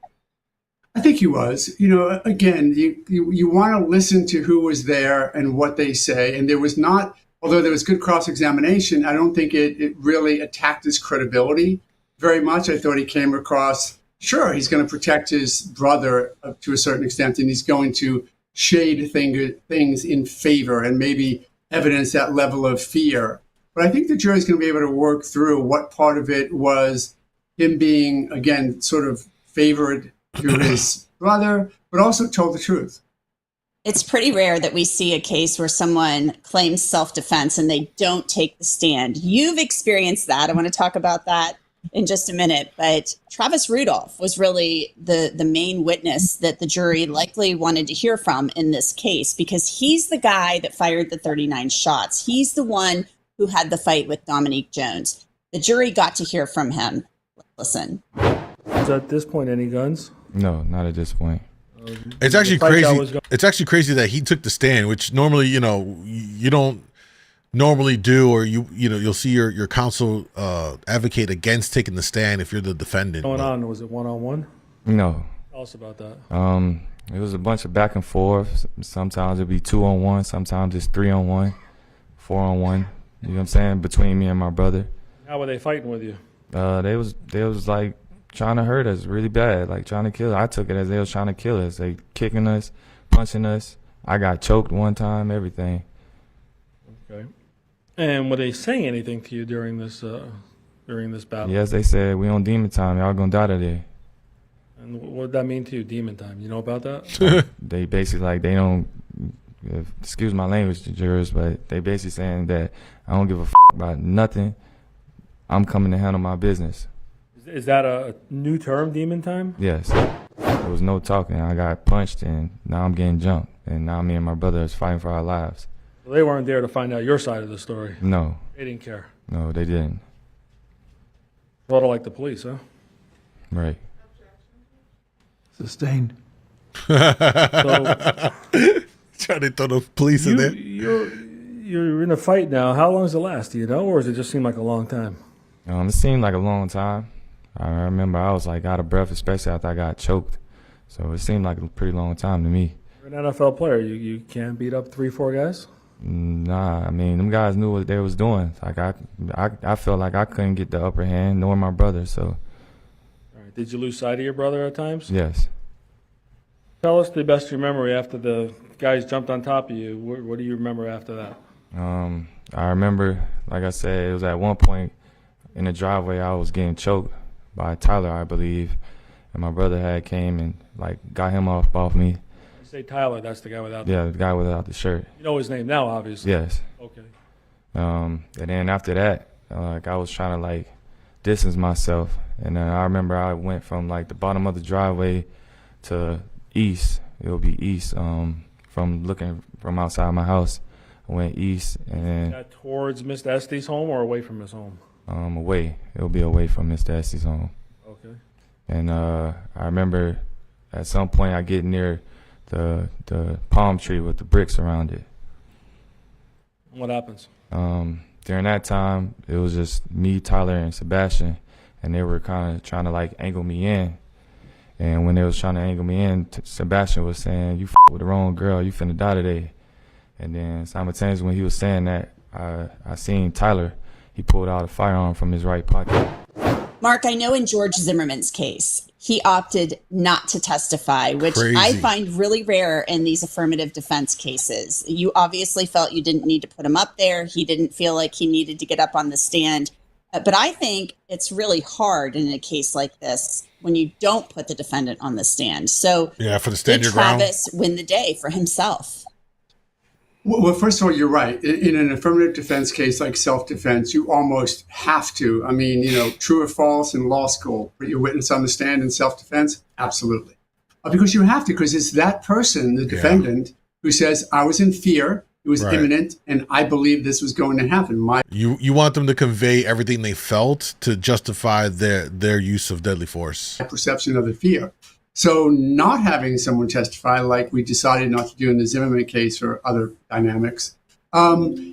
I think he was. You know, again, you want to listen to who was there and what they say. And there was not, although there was good cross-examination, I don't think it really attacked his credibility very much. I thought he came across, sure, he's going to protect his brother to a certain extent, and he's going to shade things in favor and maybe evidence that level of fear. But I think the jury's going to be able to work through what part of it was him being, again, sort of favored to his brother, but also told the truth. It's pretty rare that we see a case where someone claims self-defense and they don't take the stand. You've experienced that. I want to talk about that in just a minute, but Travis Rudolph was really the main witness that the jury likely wanted to hear from in this case, because he's the guy that fired the 39 shots. He's the one who had the fight with Dominique Jones. The jury got to hear from him. Listen. Is at this point any guns? No, not at this point. It's actually crazy. It's actually crazy that he took the stand, which normally, you know, you don't normally do, or you'll see your counsel advocate against taking the stand if you're the defendant. Going on, was it one-on-one? No. Tell us about that. It was a bunch of back and forth. Sometimes it'd be 2-on-1, sometimes it's 3-on-1, 4-on-1. You know what I'm saying? Between me and my brother. How were they fighting with you? They was like trying to hurt us really bad, like trying to kill us. I took it as they was trying to kill us. They kicking us, punching us. I got choked one time, everything. Okay. And were they saying anything to you during this battle? Yes, they said, we on demon time. Y'all gonna die today. And what did that mean to you, demon time? You know about that? They basically, like, they don't, excuse my language to jurors, but they basically saying that I don't give a about nothing. I'm coming to handle my business. Is that a new term, demon time? Yes. There was no talking. I got punched, and now I'm getting jumped. And now me and my brother is fighting for our lives. So they weren't there to find out your side of the story? No. They didn't care? No, they didn't. Sort of like the police, huh? Right. Sustained. Trying to throw the police in there. You're in a fight now. How long does it last? Do you know, or does it just seem like a long time? It seemed like a long time. I remember I was like out of breath, especially after I got choked. So it seemed like a pretty long time to me. You're an NFL player. You can't beat up 3-4 guys? Nah, I mean, them guys knew what they was doing. Like I felt like I couldn't get the upper hand, nor my brother. So. All right. Did you lose sight of your brother at times? Yes. Tell us the best you remember after the guys jumped on top of you. What do you remember after that? I remember, like I said, it was at one point in the driveway I was getting choked by Tyler, I believe, and my brother had came and like got him off me. You say Tyler, that's the guy without. Yeah, the guy without the shirt. You know his name now, obviously. Yes. Okay. And then after that, like I was trying to like distance myself, and then I remember I went from like the bottom of the driveway to east. It'll be east, from looking from outside my house. I went east and That towards Mr. Estes' home or away from his home? away. It'll be away from Mr. Estes' home. Okay. And I remember at some point I get near the palm tree with the bricks around it. What happens? During that time, it was just me, Tyler, and Sebastian, and they were kind of trying to like angle me in. And when they was trying to angle me in, Sebastian was saying, "You with the wrong girl. You finna die today." And then simultaneously when he was saying that, I seen Tyler. He pulled out a firearm from his right pocket. Mark, I know in George Zimmerman's case, he opted not to testify, which I find really rare in these affirmative defense cases. You obviously felt you didn't need to put him up there. He didn't feel like he needed to get up on the stand. But I think it's really hard in a case like this when you don't put the defendant on the stand. So yeah, for the stand did your ground. Travis win the day for himself? Well, first of all, you're right. In an affirmative defense case like self-defense, you almost have to. I mean, true or false in law school, put your witness on the stand in self-defense? Absolutely. Because you have to, because it's that person, the defendant, who says, I was in fear, it was imminent, and I believe this was going to happen. You want them to convey everything they felt to justify their use of deadly force. Perception of the fear. So not having someone testify like we decided not to do in the Zimmerman case or other dynamics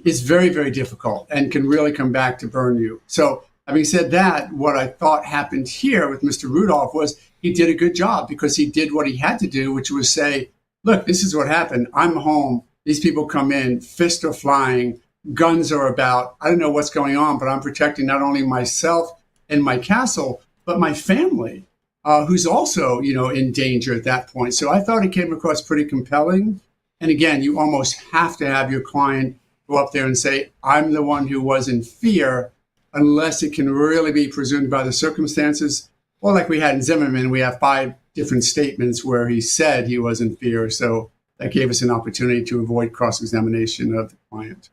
is very, very difficult and can really come back to burn you. So having said that, what I thought happened here with Mr. Rudolph was he did a good job because he did what he had to do, which was say, look, this is what happened. I'm home. These people come in, fists are flying, guns are about. I don't know what's going on, but I'm protecting not only myself and my castle, but my family. Who's also, in danger at that point. So I thought it came across pretty compelling. And again, you almost have to have your client go up there and say, I'm the one who was in fear, unless it can really be presumed by the circumstances. Well, like we had in Zimmerman, we have 5 different statements where he said he was in fear. So that gave us an opportunity to avoid cross-examination of the client.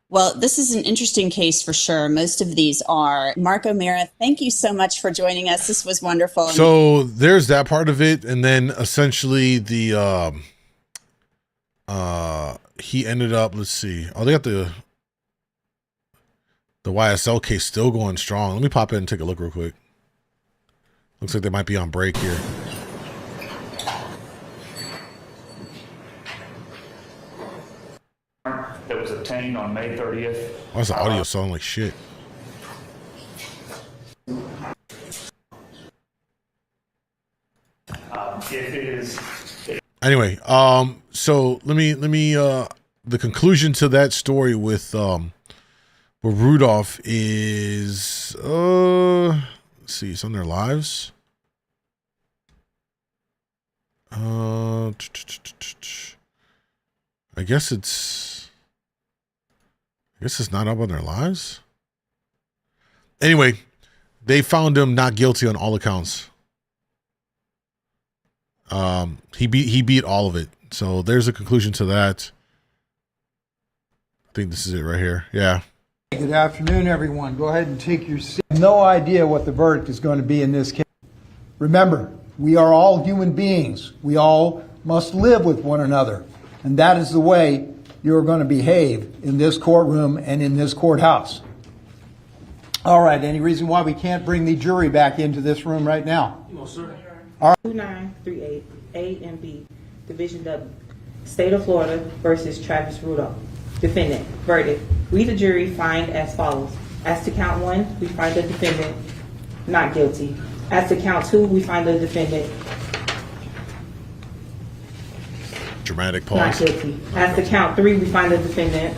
Well, this is an interesting case for sure. Most of these are. Mark O'Meara, thank you so much for joining us. This was wonderful. So there's that part of it, and then essentially the he ended up. Let's see. Oh, they got the YSL case still going strong. Let me pop in and take a look real quick. Looks like they might be on break here. That was obtained on May 30th. Why does the audio sound like shit? Anyway, so let me the conclusion to that story with Rudolph is let's see, it's on their lives. I guess it's not up on their lives. Anyway, they found him not guilty on all accounts. He beat all of it. So there's a conclusion to that. I think this is it right here. Yeah. Good afternoon, everyone. Go ahead and take your seat. No idea what the verdict is going to be in this case. Remember, we are all human beings. We all must live with one another. And that is the way you're going to behave in this courtroom and in this courthouse. All right, any reason why we can't bring the jury back into this room right now? No, sir. 2938 A and B, Division W, State of Florida versus Travis Rudolph. Defendant, verdict. We, the jury, find as follows. As to count 1, we find the defendant not guilty. As to count 2, we find the defendant dramatic not pause. guilty. As to count 3, we find the defendant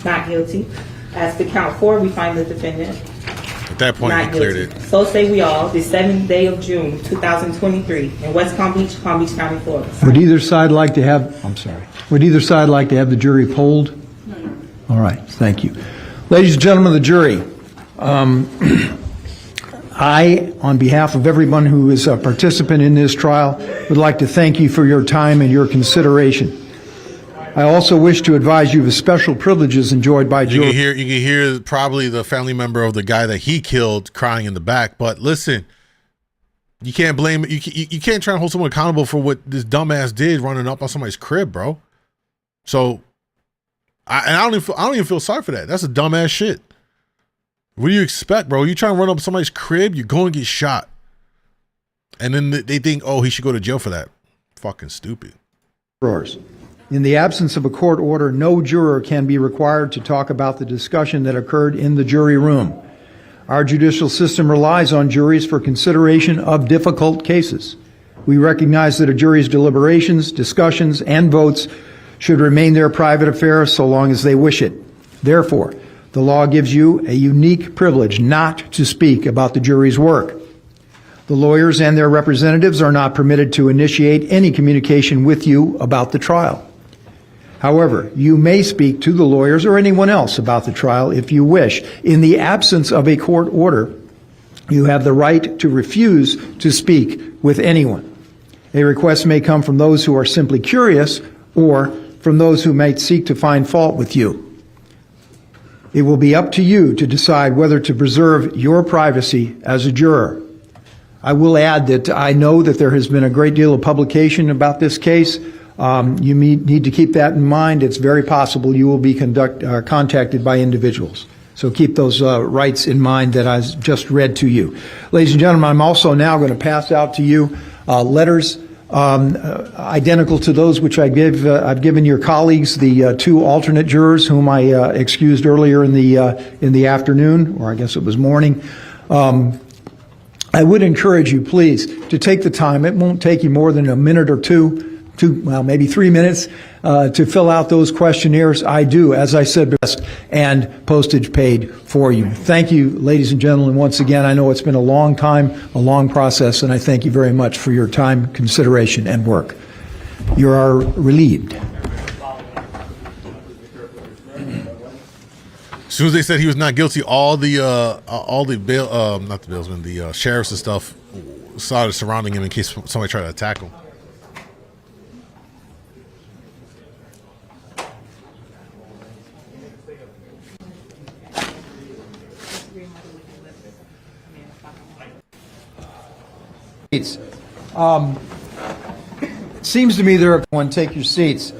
not guilty. As to count 4, we find the defendant At that point, he not cleared guilty. it. So say we all, the 7th day of June, 2023, in West Palm Beach, County, Florida. Would either side like to have, would either side like to have the jury polled? All right, thank you. Ladies and gentlemen of the jury, I, on behalf of everyone who is a participant in this trial, would like to thank you for your time and your consideration. I also wish to advise you of the special privileges enjoyed by You can hear probably the family member of the guy that he killed crying in the back. But listen, You can't blame you can't try and hold someone accountable for what this dumbass did running up on somebody's crib, bro. So I don't even feel sorry for that. That's a dumbass shit. What do you expect, bro? You trying to run up somebody's crib, you're going to get shot. And then they think, oh, he should go to jail for that. Fucking stupid. In the absence of a court order, no juror can be required to talk about the discussion that occurred in the jury room. Our judicial system relies on juries for consideration of difficult cases. We recognize that a jury's deliberations, discussions, and votes should remain their private affairs so long as they wish it. Therefore, the law gives you a unique privilege not to speak about the jury's work. The lawyers and their representatives are not permitted to initiate any communication with you about the trial. However, you may speak to the lawyers or anyone else about the trial if you wish. In the absence of a court order, you have the right to refuse to speak with anyone. A request may come from those who are simply curious or from those who might seek to find fault with you. It will be up to you to decide whether to preserve your privacy as a juror. I will add that I know that there has been a great deal of publication about this case. You need to keep that in mind. It's very possible you will be contacted by individuals. So keep those rights in mind that I just read to you. Ladies and gentlemen, I'm also now going to pass out to you letters identical to those which I've given your colleagues, the two alternate jurors whom I excused earlier in the afternoon, or I guess it was morning. I would encourage you, please, to take the time. It won't take you more than a minute or well, maybe 3 minutes to fill out those questionnaires. I do, as I said, best and postage paid for you. Thank you, ladies and gentlemen, once again. I know it's been a long time, a long process, and I thank you very much for your time, consideration, and work. You are relieved. As soon as they said he was not guilty, all the bail, not the bailsmen, the sheriffs and stuff started surrounding him in case somebody tried to attack him. It seems to me there are take your seats.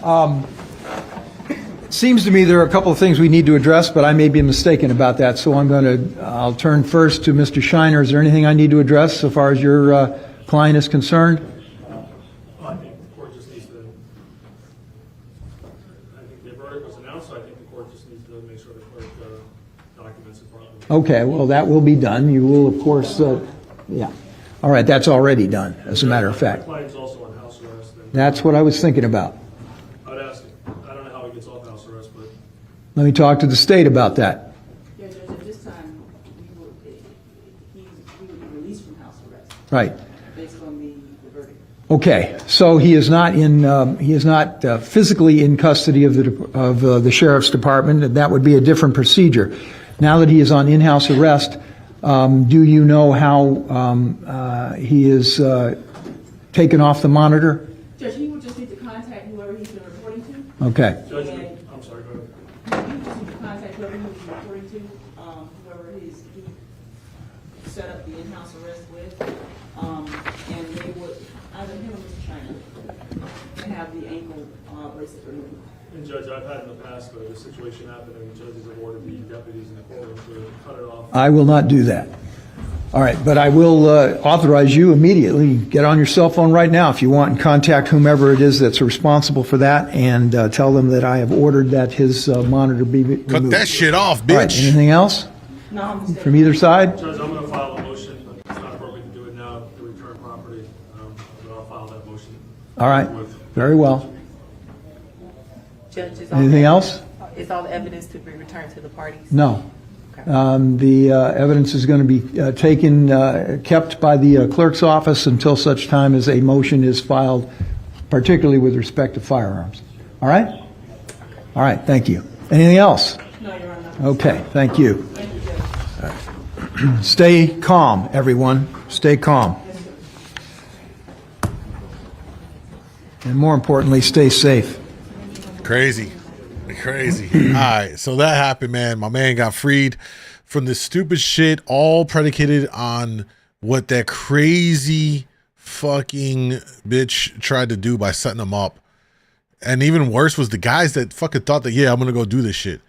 It seems to me there are a couple of things we need to address, but I may be mistaken about that. So I'll turn first to Mr. Shiner. Is there anything I need to address so far as your client is concerned? I think the court just needs to. I think the verdict was announced, so I think the court just needs to make sure the clerk documents it properly. Okay, well, that will be done. You will, of course, yeah. All right, that's already done, as a matter of fact. My client's also on house arrest. That's what I was thinking about. I would ask him. I don't know how he gets off house arrest, but. Let me talk to the state about that. Yeah, Judge, at this time, he would be released from house arrest. Right. Based on the verdict. Okay, so he is not physically in custody of the sheriff's department, and that would be a different procedure. Now that he is on in-house arrest, do you know how he is taken off the monitor? Judge, he would just need to contact whoever he's been reporting to. Okay. Judge, I'm sorry, go ahead. He would just need to contact whoever he was reporting to, whoever he set up the in-house arrest with, and they would, either him or Mr. China, have the ankle bracelet removed. And Judge, I've had in the past the situation happen and judges have ordered the deputies in the courtroom to cut it off. I will not do that. All right, but I will authorize you immediately. Get on your cell phone right now if you want and contact whomever it is that's responsible for that and tell them that I have ordered that his monitor be removed. Cut that shit off, bitch. All right, anything else? No, from either side? Judge, I'm going to file a motion, but it's not appropriate to do it now to return property, but I'll file that motion. All right, very well. Judge, Anything else? Is all the evidence to be returned to the parties? No. The evidence is going to be kept by the clerk's office until such time as a motion is filed, particularly with respect to firearms. All right? All right, thank you. Anything else? No, Your Honor. Okay, thank you. Stay calm, everyone. Stay calm. And more importantly, stay safe. Crazy. All right, so that happened, man. My man got freed from this stupid shit, all predicated on what that crazy fucking bitch tried to do by setting him up. And even worse was the guys that fucking thought that, yeah, I'm gonna go do this shit.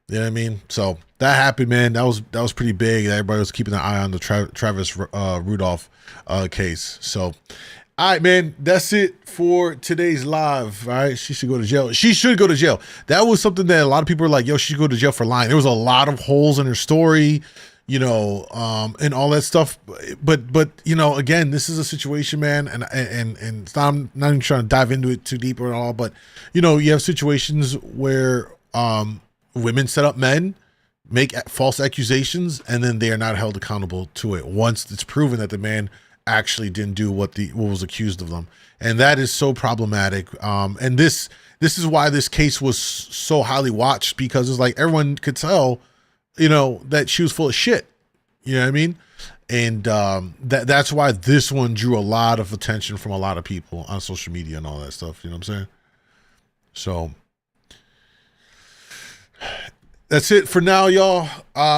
You know what I mean? So that happened, man. That was pretty big. Everybody was keeping an eye on the Travis Rudolph case. So, all right, man, that's it for today's live. All right, she should go to jail. She should go to jail. That was something that a lot of people were like, yo, she should go to jail for lying. There was a lot of holes in her story, you know, and all that stuff. But you know, again, this is a situation, man, and it's not, I'm not even trying to dive into it too deep or all, but you know, you have situations where women set up men, make false accusations, and then they are not held accountable to it once it's proven that the man actually didn't do what was accused of them. And that is so problematic. And this is why this case was so highly watched, because it's like everyone could tell, you know, that she was full of shit. You know what I mean? And that's why this one drew a lot of attention from a lot of people on social media and all that stuff. You know what I'm saying? So that's it for now, y'all.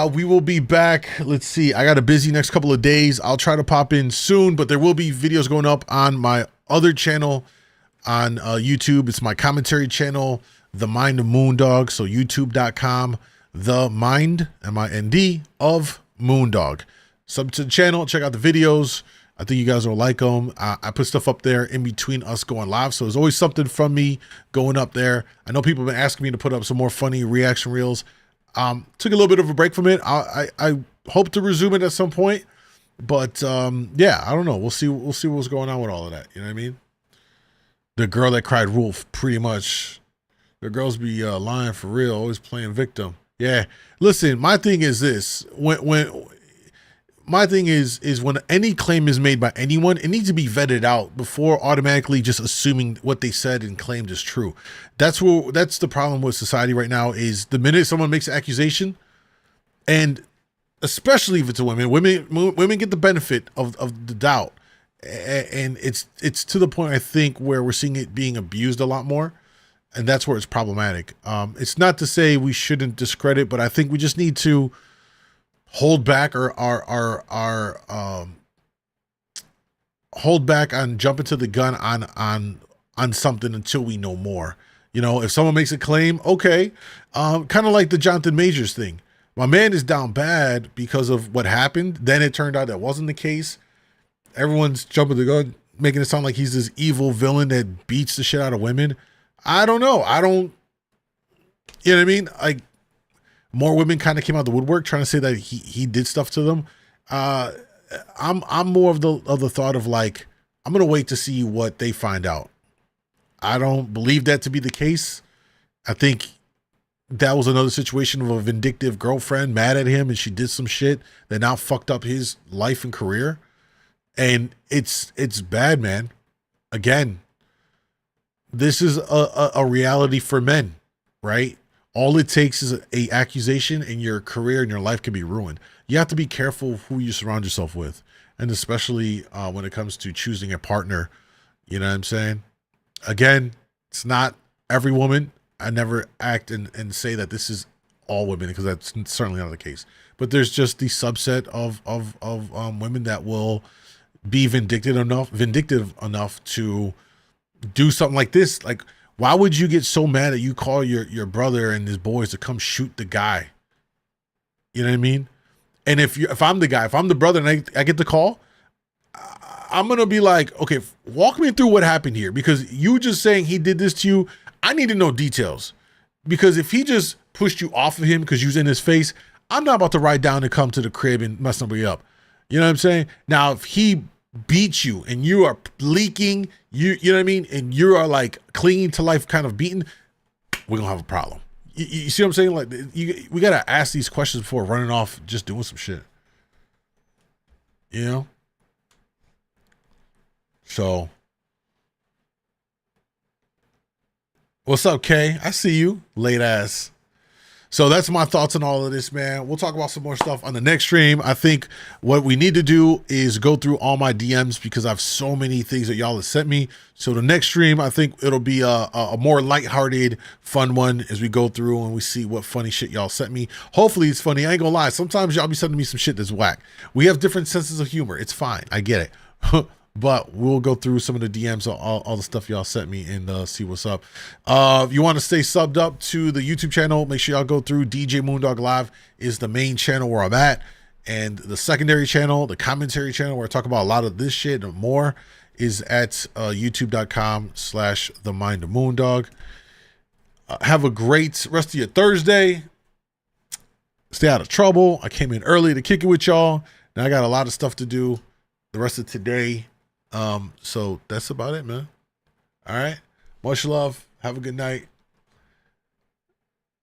We will be back. Let's see. I got a busy next couple of days. I'll try to pop in soon, but there will be videos going up on my other channel on YouTube. It's my commentary channel, The Mind of MoonDawg. So youtube.com, The Mind, M-I-N-D, of MoonDawg. Sub to the channel. Check out the videos. I think you guys will like them. I put stuff up there in between us going live, so there's always something from me going up there. I know people have been asking me to put up some more funny reaction reels. Took a little bit of a break from it. I hope to resume it at some point, but yeah, I don't know. We'll see what's going on with all of that. You know what I mean? The girl that cried wolf, pretty much. The girls be lying for real, always playing victim. Yeah. Listen, my thing is this: my thing is when any claim is made by anyone, it needs to be vetted out before automatically just assuming what they said and claimed is true. That's the problem with society right now, is the minute someone makes an accusation, and especially if it's a women get the benefit of the doubt. And it's to the point, I think, where we're seeing it being abused a lot more. And that's where it's problematic. It's not to say we shouldn't discredit, but I think we just need to hold back or hold back on jumping to the gun on something until we know more. You know, if someone makes a claim, okay, kind of like the Jonathan Majors thing. My man is down bad because of what happened. Then it turned out that wasn't the case. Everyone's jumping the gun, making it sound like he's this evil villain that beats the shit out of women. I don't know. You know what I mean? Like, more women kind of came out of the woodwork trying to say that he did stuff to them. I'm more of the thought of like, I'm gonna wait to see what they find out. I don't believe that to be the case. I think that was another situation of a vindictive girlfriend mad at him and she did some shit that now fucked up his life and career. And it's bad, man. Again, this is a reality for men, right? All it takes is a accusation and your career and your life can be ruined. You have to be careful who you surround yourself with. And especially when it comes to choosing a partner, you know what I'm saying? Again, it's not every woman. I never act and say that this is all women, because that's certainly not the case. But there's just the subset of women that will be vindictive enough to do something like this. Like, why would you get so mad that you call your brother and his boys to come shoot the guy? You know what I mean? And if I'm the guy, if I'm the brother and I get the call, I'm going to be like, okay, walk me through what happened here, because you just saying he did this to you, I need to know details. Because if he just pushed you off of him because you was in his face, I'm not about to ride down and come to the crib and mess somebody up. You know what I'm saying? Now, if he beats you and you are leaking, you know what I mean, and you are like clinging to life, kind of beaten, we're gonna have a problem. You see what I'm saying? Like, we gotta ask these questions before running off just doing some shit. You know? So, what's up, Kay? I see you, late ass. So that's my thoughts on all of this, man. We'll talk about some more stuff on the next stream. I think what we need to do is go through all my DMs because I have so many things that y'all have sent me. So the next stream, I think it'll be a more lighthearted, fun one as we go through and we see what funny shit y'all sent me. Hopefully it's funny. I ain't gonna lie. Sometimes y'all be sending me some shit that's whack. We have different senses of humor. It's fine. I get it. But we'll go through some of the DMs, all the stuff y'all sent me and see what's up. If you want to stay subbed up to the YouTube channel, make sure y'all go through DJ MoonDawg Live is the main channel where I'm at. And the secondary channel, the commentary channel where I talk about a lot of this shit and more is at youtube.com/themindofmoondawg. Have a great rest of your Thursday. Stay out of trouble. I came in early to kick it with y'all. Now I got a lot of stuff to do the rest of today. So that's about it, man. All right. Much love. Have a good night.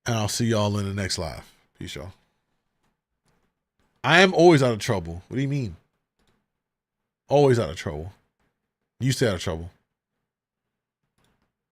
And I'll see y'all in the next live. Peace, y'all. I am always out of trouble. What do you mean? Always out of trouble. You stay out of trouble.